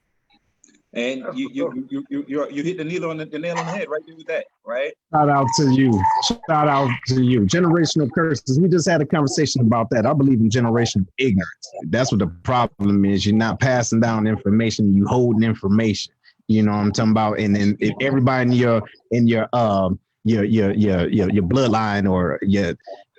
And you hit the nail on the head right there with that, right? Shout out to you. Shout out to you. Generational curses. We just had a conversation about that. I believe in generational ignorance. That's what the problem is. You're not passing down information. You holding information. You know what I'm talking about? And then if everybody in your bloodline or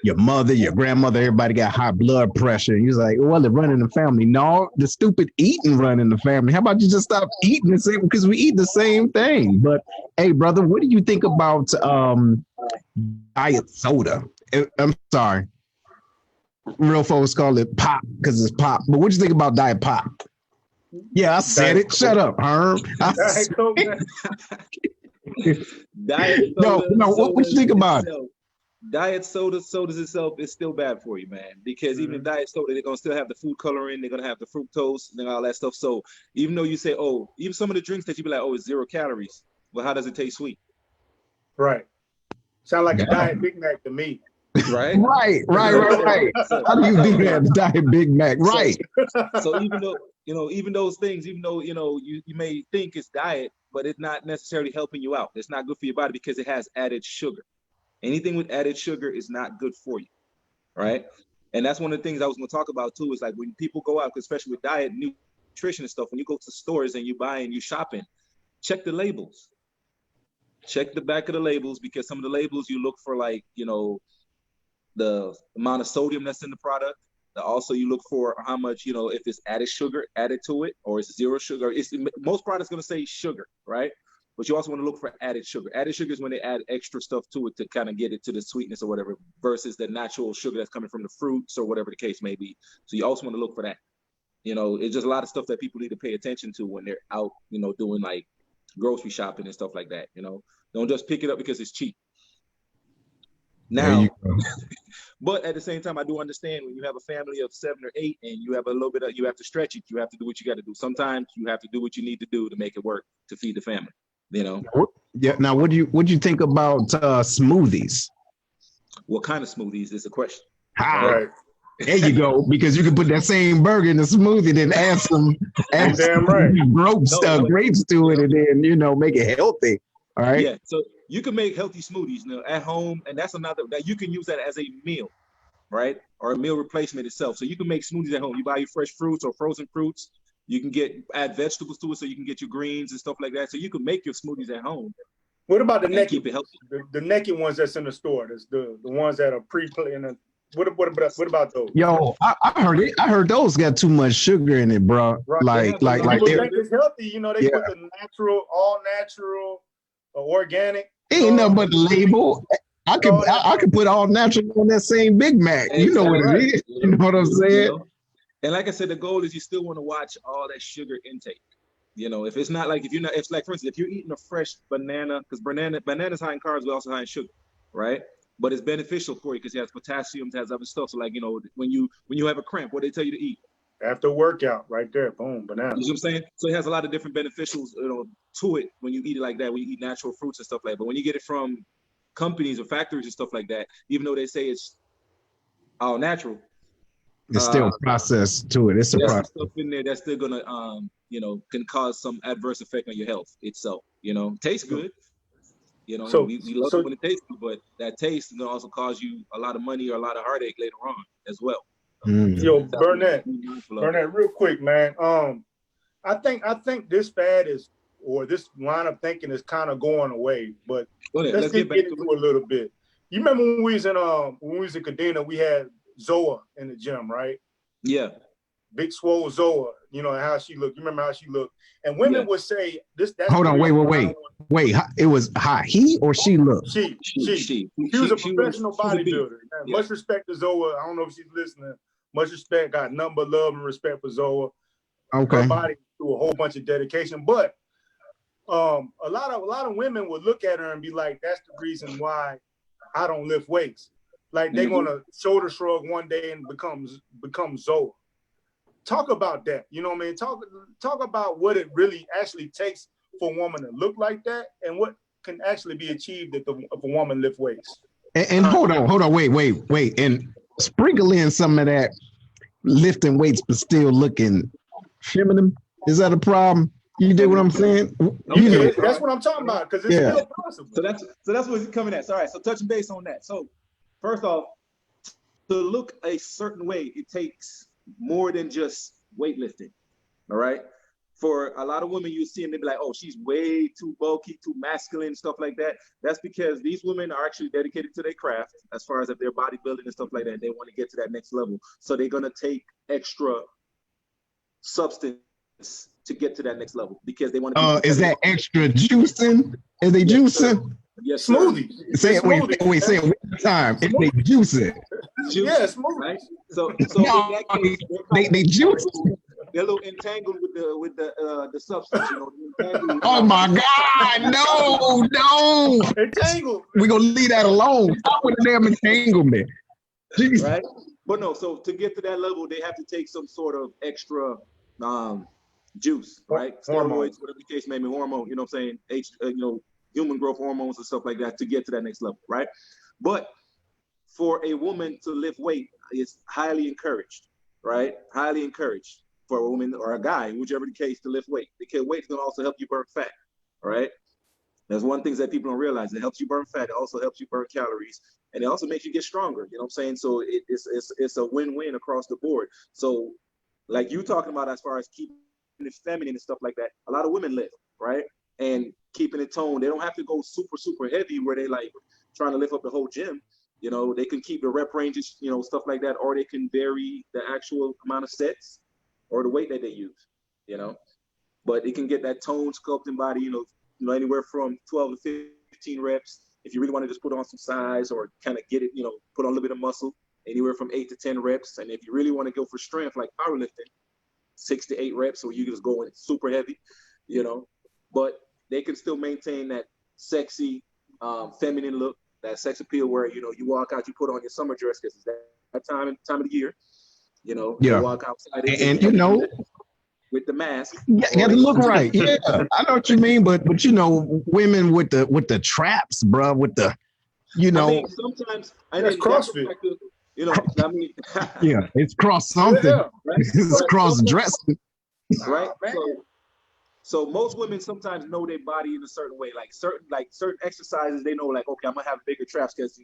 your mother, your grandmother, everybody got high blood pressure. And you're like, well, it run in the family. No, the stupid eating run in the family. How about you just stop eating the same? Because we eat the same thing. But hey, brother, what do you think about diet soda? I'm sorry. Real folks call it pop because it's pop. But what do you think about diet pop? Yeah, I said it. Shut up, Herb. Diet soda. No, what you think about it? Diet sodas itself is still bad for you, man, because even in diet soda, they're going to still have the food coloring, they're going to have the fructose and all that stuff. So even though you say, oh, even some of the drinks that you be like, oh, it's 0 calories. Well, how does it taste sweet? Right. Sound like a Diet Big Mac to me. Right? Right. How do you do that, Diet Big Mac? Right. So even though, you know, even those things, even though, you know, you may think it's diet, but it's not necessarily helping you out. It's not good for your body because it has added sugar. Anything with added sugar is not good for you, right? And that's one of the things I was going to talk about too, is like when people go out, especially with diet, nutrition and stuff, when you go to stores and you buy and you shopping, check the labels. Check the back of the labels, because some of the labels you look for, like, you know, the amount of sodium that's in the product. Also, you look for how much, you know, if it's added sugar added to it or it's 0 sugar. Most products going to say sugar, right? But you also want to look for added sugar. Added sugar is when they add extra stuff to it to kind of get it to the sweetness or whatever, versus the natural sugar that's coming from the fruits or whatever the case may be. So you also want to look for that. You know, it's just a lot of stuff that people need to pay attention to when they're out, you know, doing like grocery shopping and stuff like that. You know, don't just pick it up because it's cheap. Now, but at the same time, I do understand when you have a family of 7 or 8 and you have a little bit of, you have to stretch it. You have to do what you got to do. Sometimes you have to do what you need to do to make it work to feed the family. You know. Yeah. Now, what do you think about smoothies? What kind of smoothies is the question? Right. There you go, because you can put that same burger in a smoothie, then add some Damn right. grapes to it, and then make it healthy. All right. Yeah. So you can make healthy smoothies at home, and that's another that you can use that as a meal, right? Or a meal replacement itself. So you can make smoothies at home. You buy your fresh fruits or frozen fruits. You can add vegetables to it, so you can get your greens and stuff like that. So you can make your smoothies at home. What about the naked? Keep it healthy. The naked ones that's in the store. That's the ones that are pre-planned. What about those? Yo, I heard it. I heard those got too much sugar in it, bro. Right. Like it's healthy. They put the natural, all natural, organic. Ain't nothing but the label. I could put all natural on that same Big Mac. Exactly. You know what it is. You know what I'm saying? And like I said, the goal is you still want to watch all that sugar intake. If it's not like it's like, for instance, if you're eating a fresh banana, because banana's high in carbs, but also high in sugar, right? But it's beneficial for you because it has potassium, it has other stuff. So like, when you have a cramp, what they tell you to eat? After workout, right there, boom, banana. You know what I'm saying? So it has a lot of different beneficials, to it when you eat it like that, when you eat natural fruits and stuff like that. But when you get it from companies or factories and stuff like that, even though they say it's all natural, it's still processed to it. It's a process. Stuff in there that's still gonna can cause some adverse effect on your health itself. Tastes good. So we love it when it tastes good, but that taste is gonna also cause you a lot of money or a lot of heartache later on as well. Yo, Burnett, real quick, man. I think this fad or this line of thinking is kind of going away, but let's get into it a little bit. You remember when we was in Kadena, we had Zoa in the gym, right? Yeah. Big swole Zoa, how she looked. You remember how she looked? And women would say this. Hold on, wait. It was how he or she looked? She was a professional bodybuilder. Much respect to Zoa. I don't know if she's listening. Much respect. Got nothing but love and respect for Zoa. Okay. Her body through a whole bunch of dedication, but a lot of women would look at her and be like, "That's the reason why I don't lift weights." Like they're gonna shoulder shrug one day and become Zoa. Talk about that. You know what I mean? Talk about what it really actually takes for a woman to look like that, and what can actually be achieved if a woman lift weights. And hold on, wait, and sprinkle in some of that lifting weights but still looking feminine. Is that a problem? You dig what I'm saying? That's what I'm talking about, because it's still possible. So that's what it's coming at. So, all right, so touching base on that. So first off, to look a certain way, it takes more than just weightlifting. All right. For a lot of women, you see, and they be like, "Oh, she's way too bulky, too masculine," stuff like that. That's because these women are actually dedicated to their craft, as far as if they're bodybuilding and stuff like that. They want to get to that next level, so they're gonna take extra substance to get to that next level because they want to. Is that extra juicing? Is they juicing? Yes, smoothie. Say it. Wait. Say it one time. If they juicing. Yeah, smoothie. Right? So no, they juice. They're a little entangled with the substance, Oh my God! No! Entangled. We're gonna leave that alone. Stop with the damn entanglement. Jeez. Right? But no. So to get to that level, they have to take some sort of extra juice, right? Steroids, whatever the case may be, hormone. You know what I'm saying? Human growth hormones and stuff like that to get to that next level, right? But for a woman to lift weight, it's highly encouraged, right? Highly encouraged for a woman or a guy, whichever the case, to lift weight. Because weight is going to also help you burn fat, all right? That's one thing that people don't realize. It helps you burn fat. It also helps you burn calories. And it also makes you get stronger, you know what I'm saying? So it's a win-win across the board. So like you talking about as far as keeping it feminine and stuff like that, a lot of women lift, right? And keeping it toned. They don't have to go super, super heavy where they like trying to lift up the whole gym. They can keep the rep ranges, stuff like that, or they can vary the actual amount of sets or the weight that they use, But it can get that toned, sculpting body, anywhere from 12 to 15 reps. If you really want to just put on some size or kind of get it, put on a little bit of muscle, anywhere from 8 to 10 reps. And if you really want to go for strength, like powerlifting, 6 to 8 reps, or you just go in super heavy, But they can still maintain that sexy, feminine look, that sex appeal where, you walk out, you put on your summer dress because it's that time of the year, You walk outside and with the mask. Yeah, you gotta look right. Yeah, I know what you mean, but women with the traps, bro, with the, I mean, sometimes that's CrossFit. You know, I mean, Yeah, it's cross something. Yeah. right? It's cross dressing. Right. Man. So most women sometimes know their body in a certain way, like certain exercises. They know, like, okay, I'm gonna have bigger traps because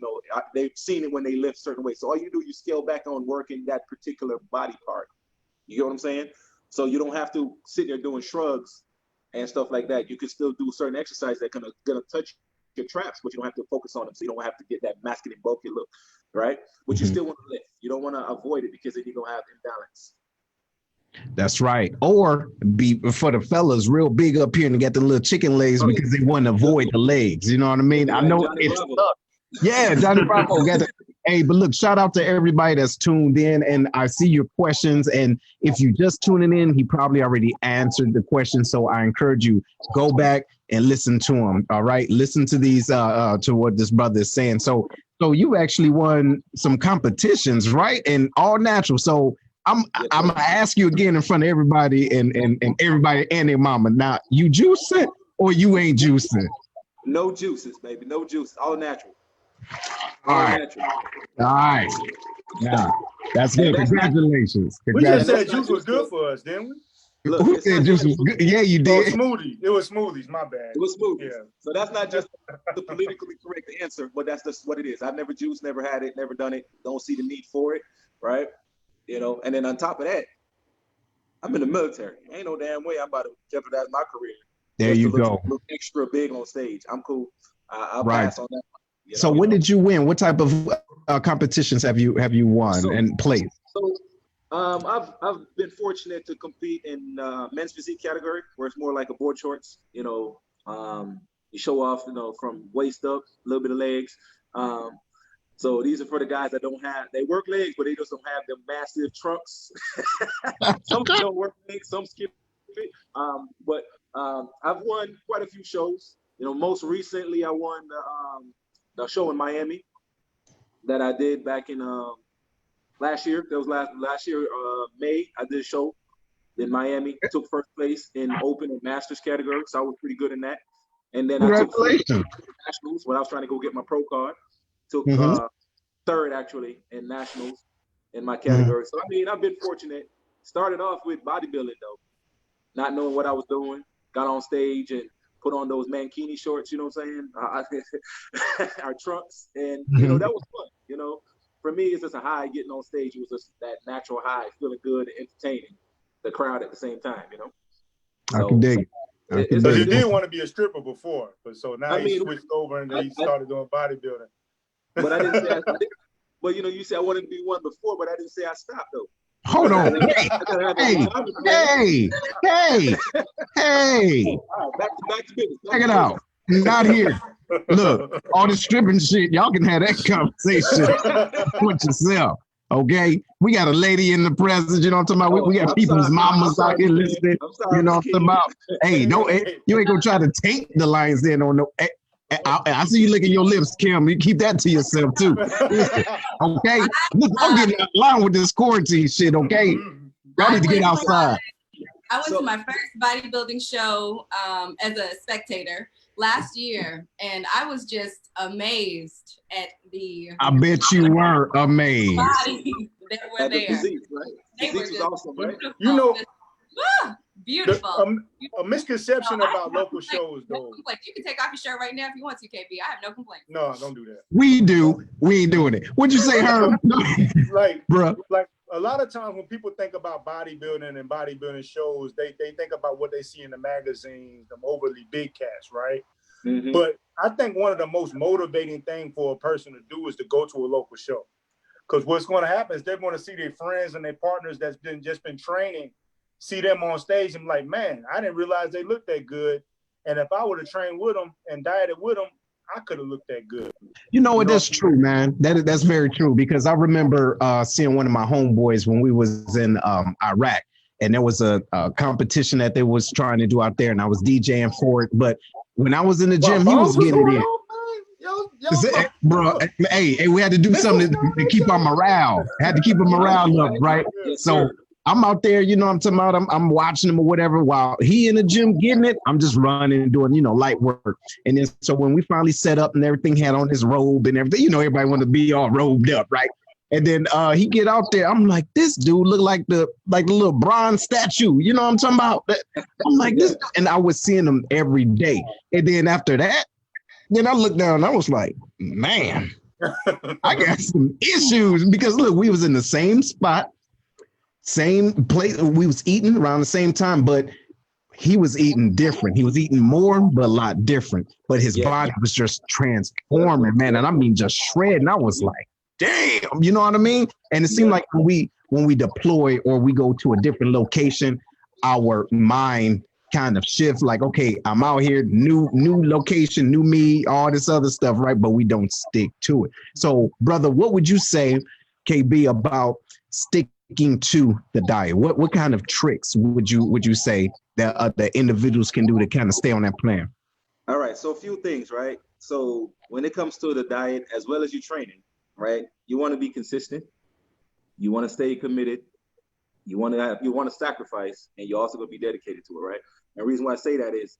they've seen it when they lift certain way. So all you do, you scale back on working that particular body part. You get what I'm saying? So you don't have to sit there doing shrugs and stuff like that. You can still do certain exercises that gonna touch your traps, but you don't have to focus on them. So you don't have to get that masculine bulky look, right? But you still want to lift. You don't want to avoid it because then you're gonna have imbalance. That's right. Or be for the fellas real big up here and get the little chicken legs because they want to avoid the legs. You know what I mean? I know Johnny it's Bravo. tough. Yeah, Johnny Bravo. Hey, but look, shout out to everybody that's tuned in, and I see your questions. And if you just tuning in, he probably already answered the question. So I encourage you, go back and listen to him. All right, listen to these to what this brother is saying. So you actually won some competitions, right? And all natural. So I'm gonna ask you again in front of everybody and everybody and their mama. Now, you juicing or you ain't juicing? No juices, baby. No juice. All natural. All right. Natural. All right. Yeah, that's good. Congratulations. We just said That's not juice was just good for us, didn't we? Look, Who it's said not juice just- was good? Yeah, you Oh, did. smoothie. It was smoothies. My bad. It was smooth. Yeah. So that's not just the politically correct answer, but that's just what it is. I've never juiced, never had it, never done it. Don't see the need for it, right? You know, and then on top of that, I'm in the military. Ain't no damn way I'm about to jeopardize my career. There just you to look, go. Look extra big on stage. I'm cool. I'll Right. pass on that. So when did you win? What type of competitions have you won and played? So I've been fortunate to compete in men's physique category, where it's more like a board shorts. You know, you show off, from waist up, a little bit of legs. So these are for the guys that they work legs, but they just don't have them massive trunks. Some don't work legs, some skip it. But I've won quite a few shows. Most recently I won the show in Miami that I did back in last year. That was last year, May. I did a show in Miami. I took first place in open and masters category, so I was pretty good in that. And then I took nationals when I was trying to go get my pro card. Took third actually in nationals in my category. So I mean, I've been fortunate. Started off with bodybuilding though, not knowing what I was doing. Got on stage and put on those mankini shorts. You know what I'm saying? Our trunks, and that was fun. For me, it's just a high getting on stage. It was just that natural high, feeling good and entertaining the crowd at the same time. I can dig it. So you did want to be a stripper before, but so now he switched over and he started doing bodybuilding. But I didn't say I did. Well, you said I wanted to be one before, but I didn't say I stopped though. Hold on. Hey. Back to business. Check it out. Not here. Look, all this stripping shit, y'all can have that conversation with yourself. Okay, we got a lady in the presence. You know what I'm talking about? We got people's mamas out here listening. You know what I'm talking about? Hey, you ain't gonna try to take the Lions Den on no. I see you licking your lips, Kim. You keep that to yourself too. Okay, look, I'm getting along with this quarantine shit. Okay, y'all need to get outside. I went to my first bodybuilding show as a spectator last year, and I was just amazed at the. I bet you were amazed. Bodies that were there. Physique, right? They were just awesome, right? Beautiful. A misconception about local shows, though. You can take off your shirt right now if you want to, KB. I have no complaints. No, don't do that. We do. We ain't doing it. What'd you say, Herb? Bruh. Like a lot of times when people think about bodybuilding and bodybuilding shows, they think about what they see in the magazines, them overly big cats, right? Mm-hmm. But I think one of the most motivating things for a person to do is to go to a local show. Because what's going to happen is they're going to see their friends and their partners that's just been training, see them on stage and be like, man, I didn't realize they looked that good. And if I would have trained with them and dieted with them, I could have looked that good. You know what? That's true, man. That's very true, because I remember seeing one of my homeboys when we was in Iraq, and there was a competition that they was trying to do out there, and I was DJing for it. But when I was in the gym, he was getting it in. Bro, hey, we had to do something to keep our morale. Had to keep our morale up, right? So I'm out there, you know what I'm talking about? I'm watching him or whatever while he in the gym getting it. I'm just running and doing, light work. And then so when we finally set up and everything, had on his robe and everything, everybody wanted to be all robed up, right? And then he get out there. I'm like, this dude look like the little bronze statue. You know what I'm talking about? I'm like, this, and I was seeing him every day. And then after that, then I looked down and I was like, man, I got some issues because look, we was in the same spot, same place. We was eating around the same time, but he was eating different. He was eating more, but a lot different. But his body was just transforming, man. And I mean, just shredding. I was like, damn, you know what I mean? And it seemed like when we deploy or we go to a different location, our mind kind of shifts. Like, okay, I'm out here, new location, new me, all this other stuff, right? But we don't stick to it. So, brother, what would you say, KB, about sticking to the diet? What kind of tricks would you say that the individuals can do to kind of stay on that plan? All right, so a few things, right? So when it comes to the diet, as well as your training, right? You want to be consistent. You want to stay committed. You want to sacrifice, and you're also going to be dedicated to it, right? And the reason why I say that is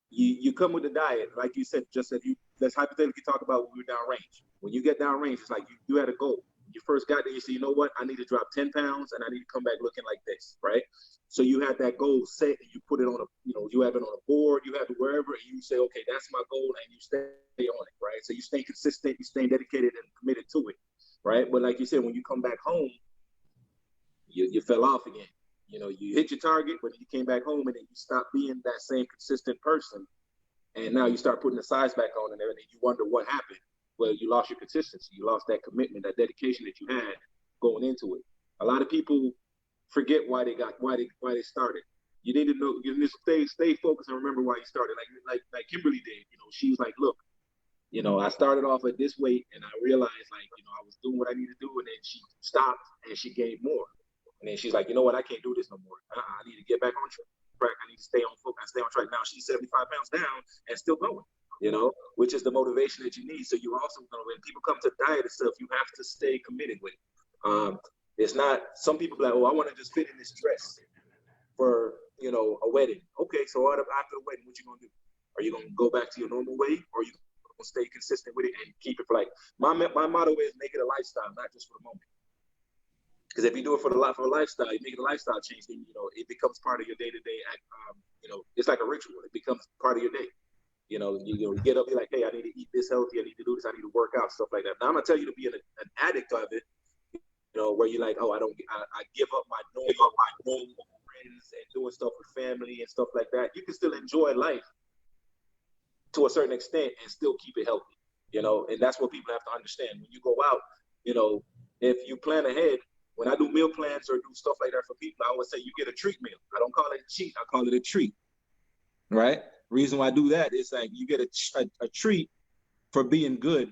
you come with the diet, like you said, let's hypothetically talk about when we were downrange. When you get downrange, it's like you had a goal. You first got there, you say, you know what? I need to drop 10 pounds and I need to come back looking like this, right? So you had that goal set and you put it on you have it on a board, you have it wherever, and you say, okay, that's my goal, and you stay on it, right? So you stay consistent, you stay dedicated and committed to it, right? But like you said, when you come back home, you fell off again. You hit your target, but you came back home and then you stopped being that same consistent person. And now you start putting the size back on and everything. You wonder what happened. Well, you lost your consistency. You lost that commitment, that dedication that you had going into it. A lot of people forget why they started. You need to know, you need to stay focused and remember why you started. Like Kimberly did. She was like, look, I started off at this weight and I realized I was doing what I needed to do, and then she stopped and she gained more. And then she's like, you know what, I can't do this no more. I need to get back on track. I need to stay on focus, stay on track. Now she's 75 pounds down and still going, which is the motivation that you need. So you also, when people come to diet and stuff, you have to stay committed with it. It's not, some people are like, oh, I want to just fit in this dress for, a wedding. Okay, so after the wedding, what you going to do? Are you going to go back to your normal weight, or are you going to stay consistent with it and keep it for my motto is make it a lifestyle, not just for the moment. Because if you do it for the lifestyle, you make it a lifestyle change, then it becomes part of your day-to-day. It's like a ritual. It becomes part of your day. You get up, you're like, hey, I need to eat this healthy. I need to do this. I need to work out, stuff like that. Now I'm gonna tell you to be an addict of it. Where you're like, oh, I give up my normal friends and doing stuff with family and stuff like that. You can still enjoy life to a certain extent and still keep it healthy. And that's what people have to understand. When you go out, if you plan ahead. When I do meal plans or do stuff like that for people, I always say you get a treat meal. I don't call it a cheat. I call it a treat, right? Reason why I do that is like you get a treat for being good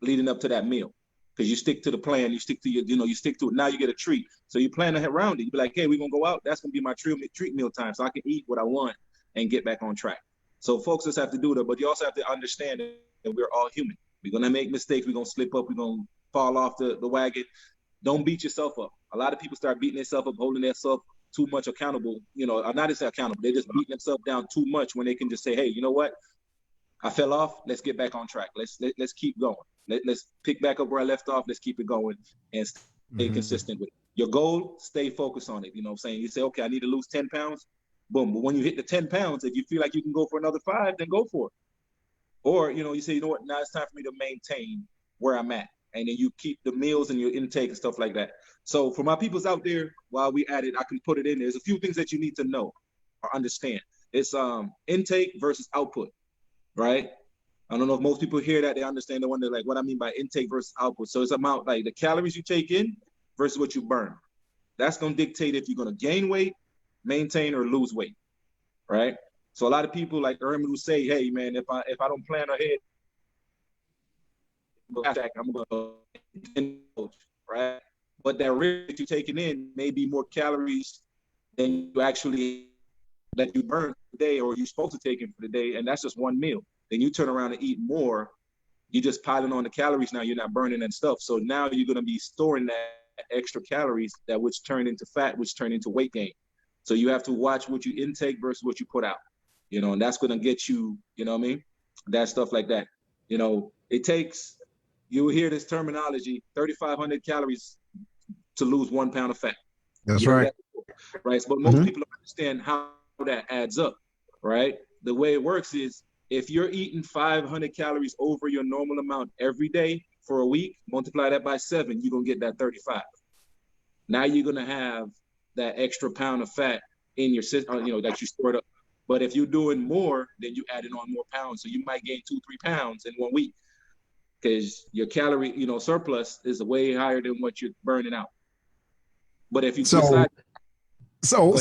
leading up to that meal, because you stick to the plan, you stick to you stick to it. Now you get a treat. So you plan around it. You be like, hey, we're going to go out. That's going to be my treat meal time, so I can eat what I want and get back on track. So folks just have to do that, but you also have to understand that we're all human. We're going to make mistakes. We're going to slip up. We're going to fall off the wagon. Don't beat yourself up. A lot of people start beating themselves up, holding themselves too much accountable. Not just accountable. They're just beating themselves down too much when they can just say, hey, you know what? I fell off. Let's get back on track. Let's keep going. Let's pick back up where I left off. Let's keep it going and stay consistent with it. Your goal, stay focused on it. You know what I'm saying? You say, okay, I need to lose 10 pounds. Boom. But when you hit the 10 pounds, if you feel like you can go for another 5, then go for it. Or, you say, you know what? Now it's time for me to maintain where I'm at. And then you keep the meals and your intake and stuff like that. So for my peoples out there, while we at it, I can put it in. There's a few things that you need to know or understand. It's intake versus output, right? I don't know if most people hear that. They understand. They wonder, like, what I mean by intake versus output. So it's about like the calories you take in versus what you burn. That's going to dictate if you're going to gain weight, maintain, or lose weight, right? So a lot of people, like Ermin, who say, hey, man, if I don't plan ahead, I'm going to, right? But that risk that you're taking in may be more calories than that you burn today, or you're supposed to take in for the day, and that's just one meal. Then you turn around and eat more. You're just piling on the calories now. You're not burning that stuff. So now you're going to be storing that extra calories that which turn into fat, which turn into weight gain. So you have to watch what you intake versus what you put out, and that's going to get you, that stuff like that. It takes you will hear this terminology, 3,500 calories to lose 1 pound of fat. That's right. Right. But most people don't understand how that adds up. Right. The way it works is if you're eating 500 calories over your normal amount every day for a week, multiply that by 7, you're going to get that 35. Now you're going to have that extra pound of fat in your system, that you stored up. But if you're doing more, then you adding on more pounds. So you might gain 2-3 pounds in 1 week because your calorie, surplus is way higher than what you're burning out. But if you decide. So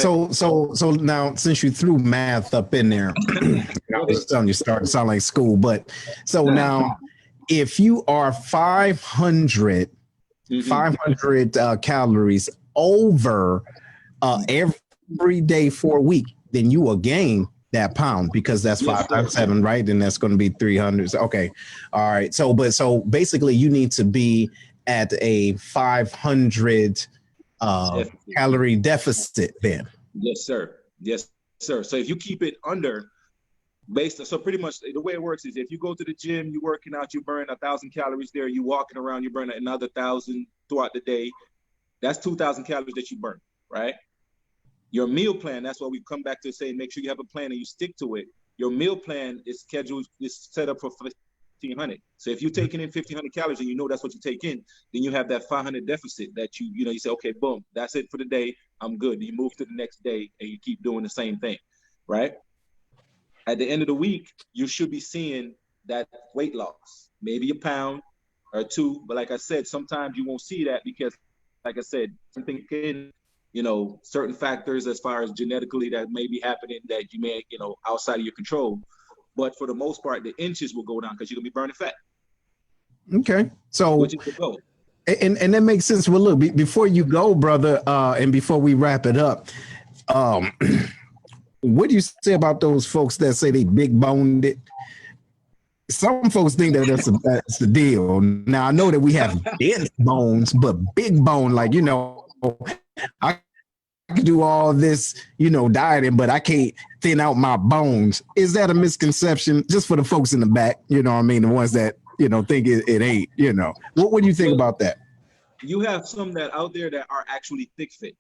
now, since you threw math up in there, I was telling you, starting to sound like school. But so now, if you are 500 calories over every day for a week, then you will gain that pound because that's 5 times 7, right? And that's going to be 300. Okay, all right. So basically, you need to be at a 500 calorie deficit then. Yes, sir. So if you keep it under so pretty much the way it works is if you go to the gym, you're working out, you burn 1,000 calories there, you walking around, you burn another 1,000 throughout the day. That's 2,000 calories that you burn, right? Your meal plan, that's why we come back to saying make sure you have a plan and you stick to it. Your meal plan is set up for 1,500. So if you're taking in 1,500 calories and that's what you take in, then you have that 500 deficit that you say, okay, boom, that's it for the day. I'm good. You move to the next day and you keep doing the same thing, right? At the end of the week, you should be seeing that weight loss, maybe a pound or 2. But like I said, sometimes you won't see that because, like I said, something can, certain factors as far as genetically that may be happening that you may, outside of your control. But for the most part, the inches will go down because you're going to be burning fat. Okay. So, which is the goal. And that makes sense. Well, look, before you go, brother, and before we wrap it up, what do you say about those folks that say they big boned it? Some folks think that that's the deal. Now, I know that we have dense bones, but big bone, like, I can do all this, dieting, but I can't thin out my bones. Is that a misconception just for the folks in the back? You know what I mean? The ones that, think it ain't, What do you think about that? You have some that out there that are actually thick fit.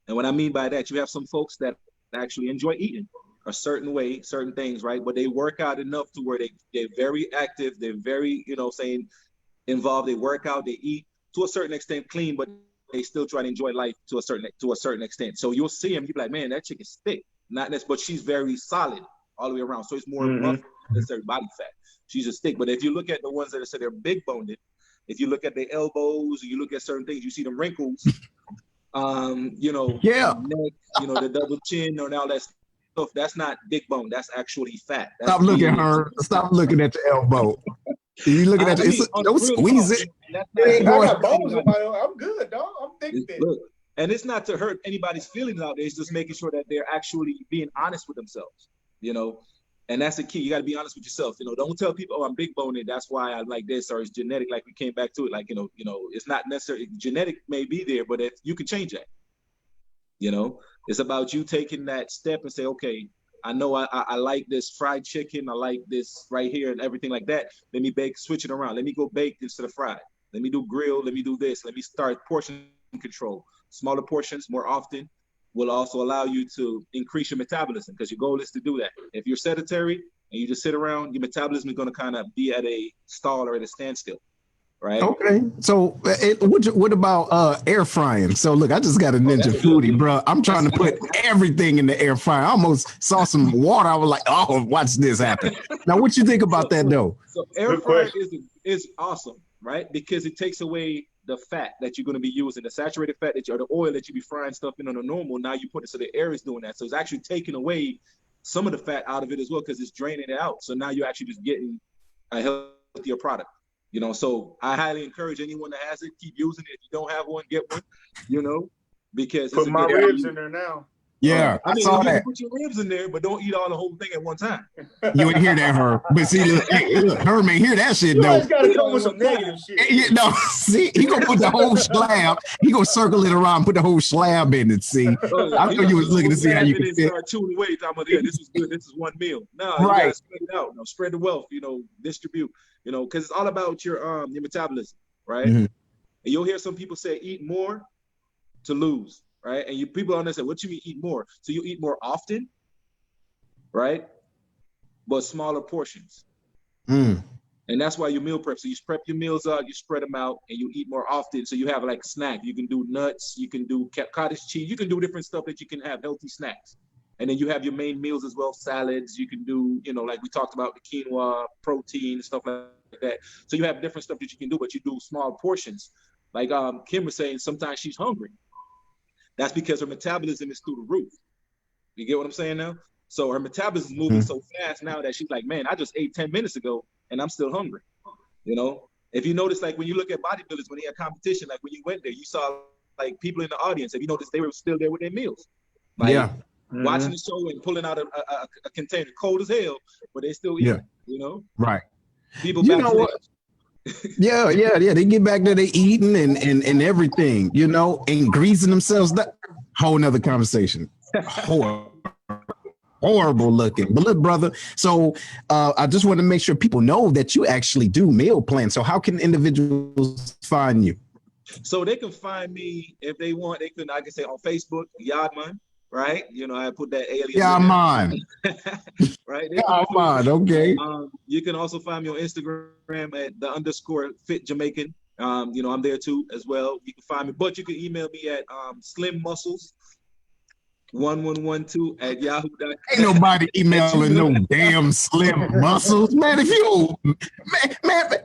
And what I mean by that, you have some folks that actually enjoy eating a certain way, certain things, right? But they work out enough to where they're very active. They're very, involved. They work out, they eat to a certain extent clean, but they still try to enjoy life to a certain extent. So you'll see them, you'll be like, man, that chick is thick. Not necessarily, but she's very solid all the way around. So it's more muscle than necessarily body fat. She's just thick. But if you look at the ones that say they're big boned, if you look at their elbows, you look at certain things, you see them wrinkles, neck, the double chin and all that stuff. That's not big bone. That's actually fat. That's Stop looking at her. Stop looking at the elbow. You looking at don't squeeze it. I got bones in my own. I'm good, dog. I'm thick. And it's not to hurt anybody's feelings out there. It's just making sure that they're actually being honest with themselves, And that's the key. You got to be honest with yourself. Don't tell people, oh, I'm big boned. That's why I like this, or it's genetic. Like we came back to it. Like, it's not necessarily genetic may be there, but if you can change that, it's about you taking that step and say, okay, I know I like this fried chicken. I like this right here and everything like that. Let me switch it around. Let me go baked instead of fried. Let me do grilled. Let me do this. Let me start portion control. Smaller portions more often will also allow you to increase your metabolism because your goal is to do that. If you're sedentary and you just sit around, your metabolism is going to kind of be at a stall or at a standstill, right? Okay. So what about air frying? So look, I just got a Ninja Foodie, bro. I'm trying to put everything in the air fryer. I almost saw some water. I was like, oh, watch this happen. Now, what you think about that, though? So air fryer is awesome, right? Because it takes away the fat that you're going to be using, the saturated fat or the oil that you be frying stuff in on a normal. Now you put it so the air is doing that. So it's actually taking away some of the fat out of it as well because it's draining it out. So now you're actually just getting a healthier product. So I highly encourage anyone that has it, keep using it. If you don't have one, get one, because put my ribs in there now. Yeah, I mean, saw you can that. put your ribs in there, but don't eat all the whole thing at one time. You ain't hear that, Herb. But see, look, Herb ain't hear that shit, You though. always got to come with some negative shit. You know, see, he gonna put the whole slab. He gonna circle it around, put the whole slab in it. See, I know you was looking to see how you can fit. Start chewing away, talking about, yeah, this is good. This is one meal. No, you Right. gotta spread it out. Spread the wealth. Distribute. Because it's all about your metabolism, right? Mhm. And you'll hear some people say, eat more to lose, right? And people understand, what you mean eat more? So you eat more often, right? But smaller portions. Mm. And that's why you meal prep. So you prep your meals out, you spread them out, and you eat more often. So you have like snack. You can do nuts, you can do cottage cheese, you can do different stuff that you can have healthy snacks. And then you have your main meals as well, salads. You can do, like we talked about, the quinoa, protein, stuff like that. So you have different stuff that you can do, but you do small portions. Like Kim was saying, sometimes she's hungry. That's because her metabolism is through the roof. You get what I'm saying now? So her metabolism is moving so fast now that she's like, man, I just ate 10 minutes ago and I'm still hungry. If you notice, like when you look at bodybuilders, when they had competition, like when you went there, you saw like people in the audience. If you notice, they were still there with their meals. Like, watching the show and pulling out a container, cold as hell, but they still eat. Right. People You back know what? Yeah. They get back there, they eating and everything, and greasing themselves. That whole nother conversation. Horrible looking. But look, brother, so I just want to make sure people know that you actually do meal plans. So how can individuals find you? So they can find me if they want. I can say on Facebook, Yadman, right? I put that alias. Yadman. Right? Yadman, okay. You can also find me on Instagram at _fit Jamaican. I'm there too as well. You can find me, but you can email me at slimmuscles1112@yahoo.com. Ain't nobody emailing no damn slim muscles, man. If you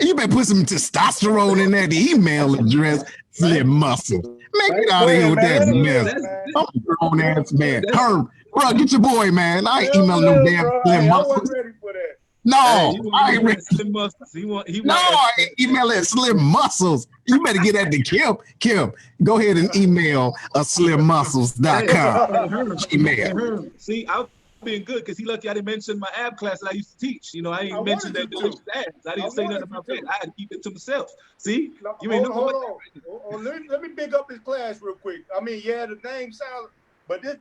you better put some testosterone in that email address. Slim muscles, man. Get out of here with that mess. I'm a grown ass man. Herb, bro, get your boy, man. I ain't emailing no damn slim muscles. I wasn't ready for that. No, I ain't ready. Slim muscles. I ain't emailing slim muscles. You better get at the Kim. Kim, go ahead and email slimmuscles.com. Email. See, I've been good because he lucky I didn't mention my ab class that I used to teach. I didn't mention that delicious abs. I didn't say nothing about that. I had to keep it to myself. See, you ain't hold on. Let me pick up his class real quick. I mean, yeah, the name sounds, but there's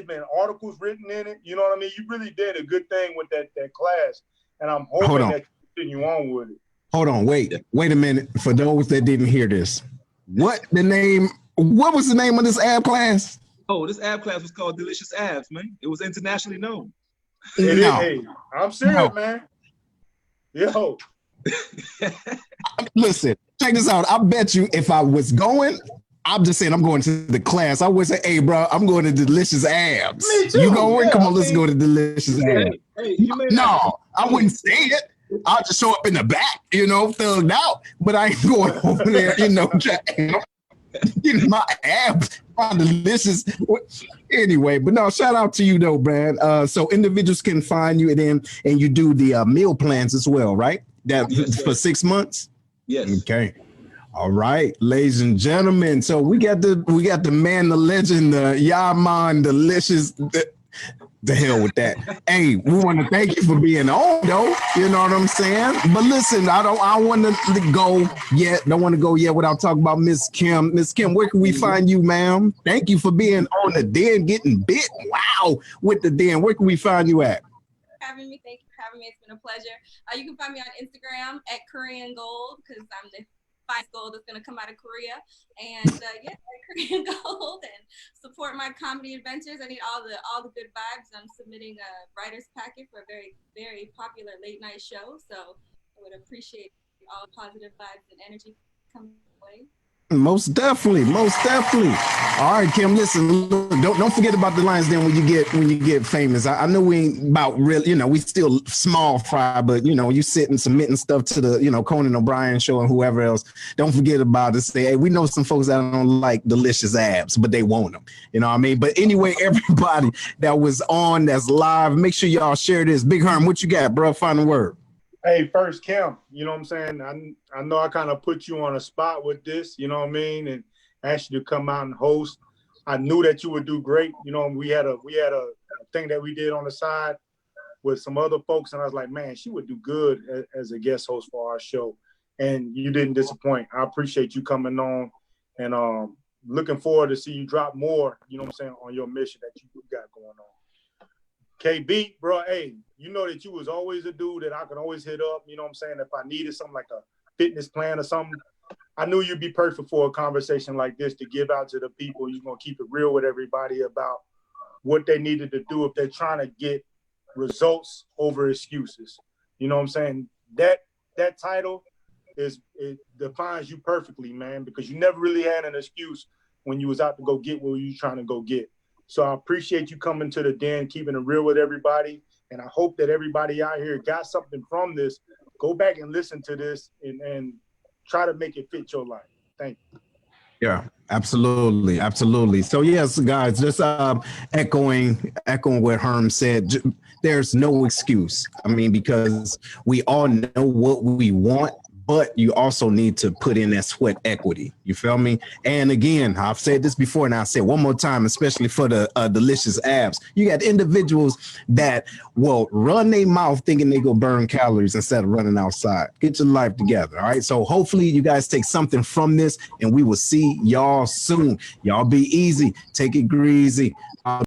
been articles written in it. You know what I mean? You really did a good thing with that class. And I'm hoping that you continue on with it. Hold on, wait a minute. For those that didn't hear this, what was the name of this ab class? Oh, this ab class was called Delicious Abs, man. It was internationally known. Hey, I'm serious, man. Yo. Listen, check this out. I bet you if I was going, I'm just saying I'm going to the class. I would say, hey, bro, I'm going to Delicious Abs. Me too. You going? Come on, let's go to Delicious Abs. Hey, no, I wouldn't say it. I'll just show up in the back, thugged out. But I ain't going over there, my abs are delicious. Anyway, but no, shout out to you though, Brad. So individuals can find you and you do the meal plans as well, right? That for 6 months? Yes. Okay. All right, ladies and gentlemen. So we got the man, the legend, the Yaman, delicious. The hell with that. Hey, we want to thank you for being on, though. You know what I'm saying? But listen, I want to go yet. Don't want to go yet without talking about Miss Kim. Miss Kim, where can we find you, ma'am? Thank you for being on the Den, getting bit. Wow, with the Den. Where can we find you at? Having me. Thank you for having me. It's been a pleasure. You can find me on Instagram at Korean Gold because I'm the finest gold that's going to come out of Korea. And Korean Gold, and support my comedy adventures. I need all the good vibes. I'm submitting a writer's packet for a very, very popular late night show. So I would appreciate all the positive vibes and energy coming away. Most definitely. All right, Kim. Listen, look, don't forget about the Lions Den when you get famous. I know we ain't about real, we still small fry, but you sitting submitting stuff to the Conan O'Brien show and whoever else. Don't forget about it. Say, hey, we know some folks that don't like delicious abs, but they want them. You know what I mean? But anyway, everybody that was on, that's live, make sure y'all share this. Big Herm, what you got, bro? Final word. Hey, first, Kim, you know what I'm saying? I know I kind of put you on a spot with this, you know what I mean? And asked you to come out and host. I knew that you would do great. You know, we had a thing that we did on the side with some other folks, and I was like, man, she would do good as a guest host for our show. And you didn't disappoint. I appreciate you coming on, and looking forward to see you drop more, you know what I'm saying, on your mission that you got going on. KB, bro, hey, you know that you was always a dude that I could always hit up, you know what I'm saying, if I needed something like a fitness plan or something. I knew you'd be perfect for a conversation like this to give out to the people. You're going to keep it real with everybody about what they needed to do if they're trying to get results over excuses. You know what I'm saying? That title it defines you perfectly, man, because you never really had an excuse when you was out to go get what you trying to go get. So I appreciate you coming to the den, keeping it real with everybody. And I hope that everybody out here got something from this. Go back and listen to this and try to make it fit your life. Thank you. Yeah, absolutely. Absolutely. So yes, guys, just echoing what Herm said, there's no excuse. I mean, because we all know what we want, but you also need to put in that sweat equity. You feel me? And again, I've said this before, and I'll say it one more time, especially for the delicious abs. You got individuals that will run their mouth thinking they go burn calories instead of running outside. Get your life together. All right. So hopefully you guys take something from this, and we will see y'all soon. Y'all be easy. Take it greasy.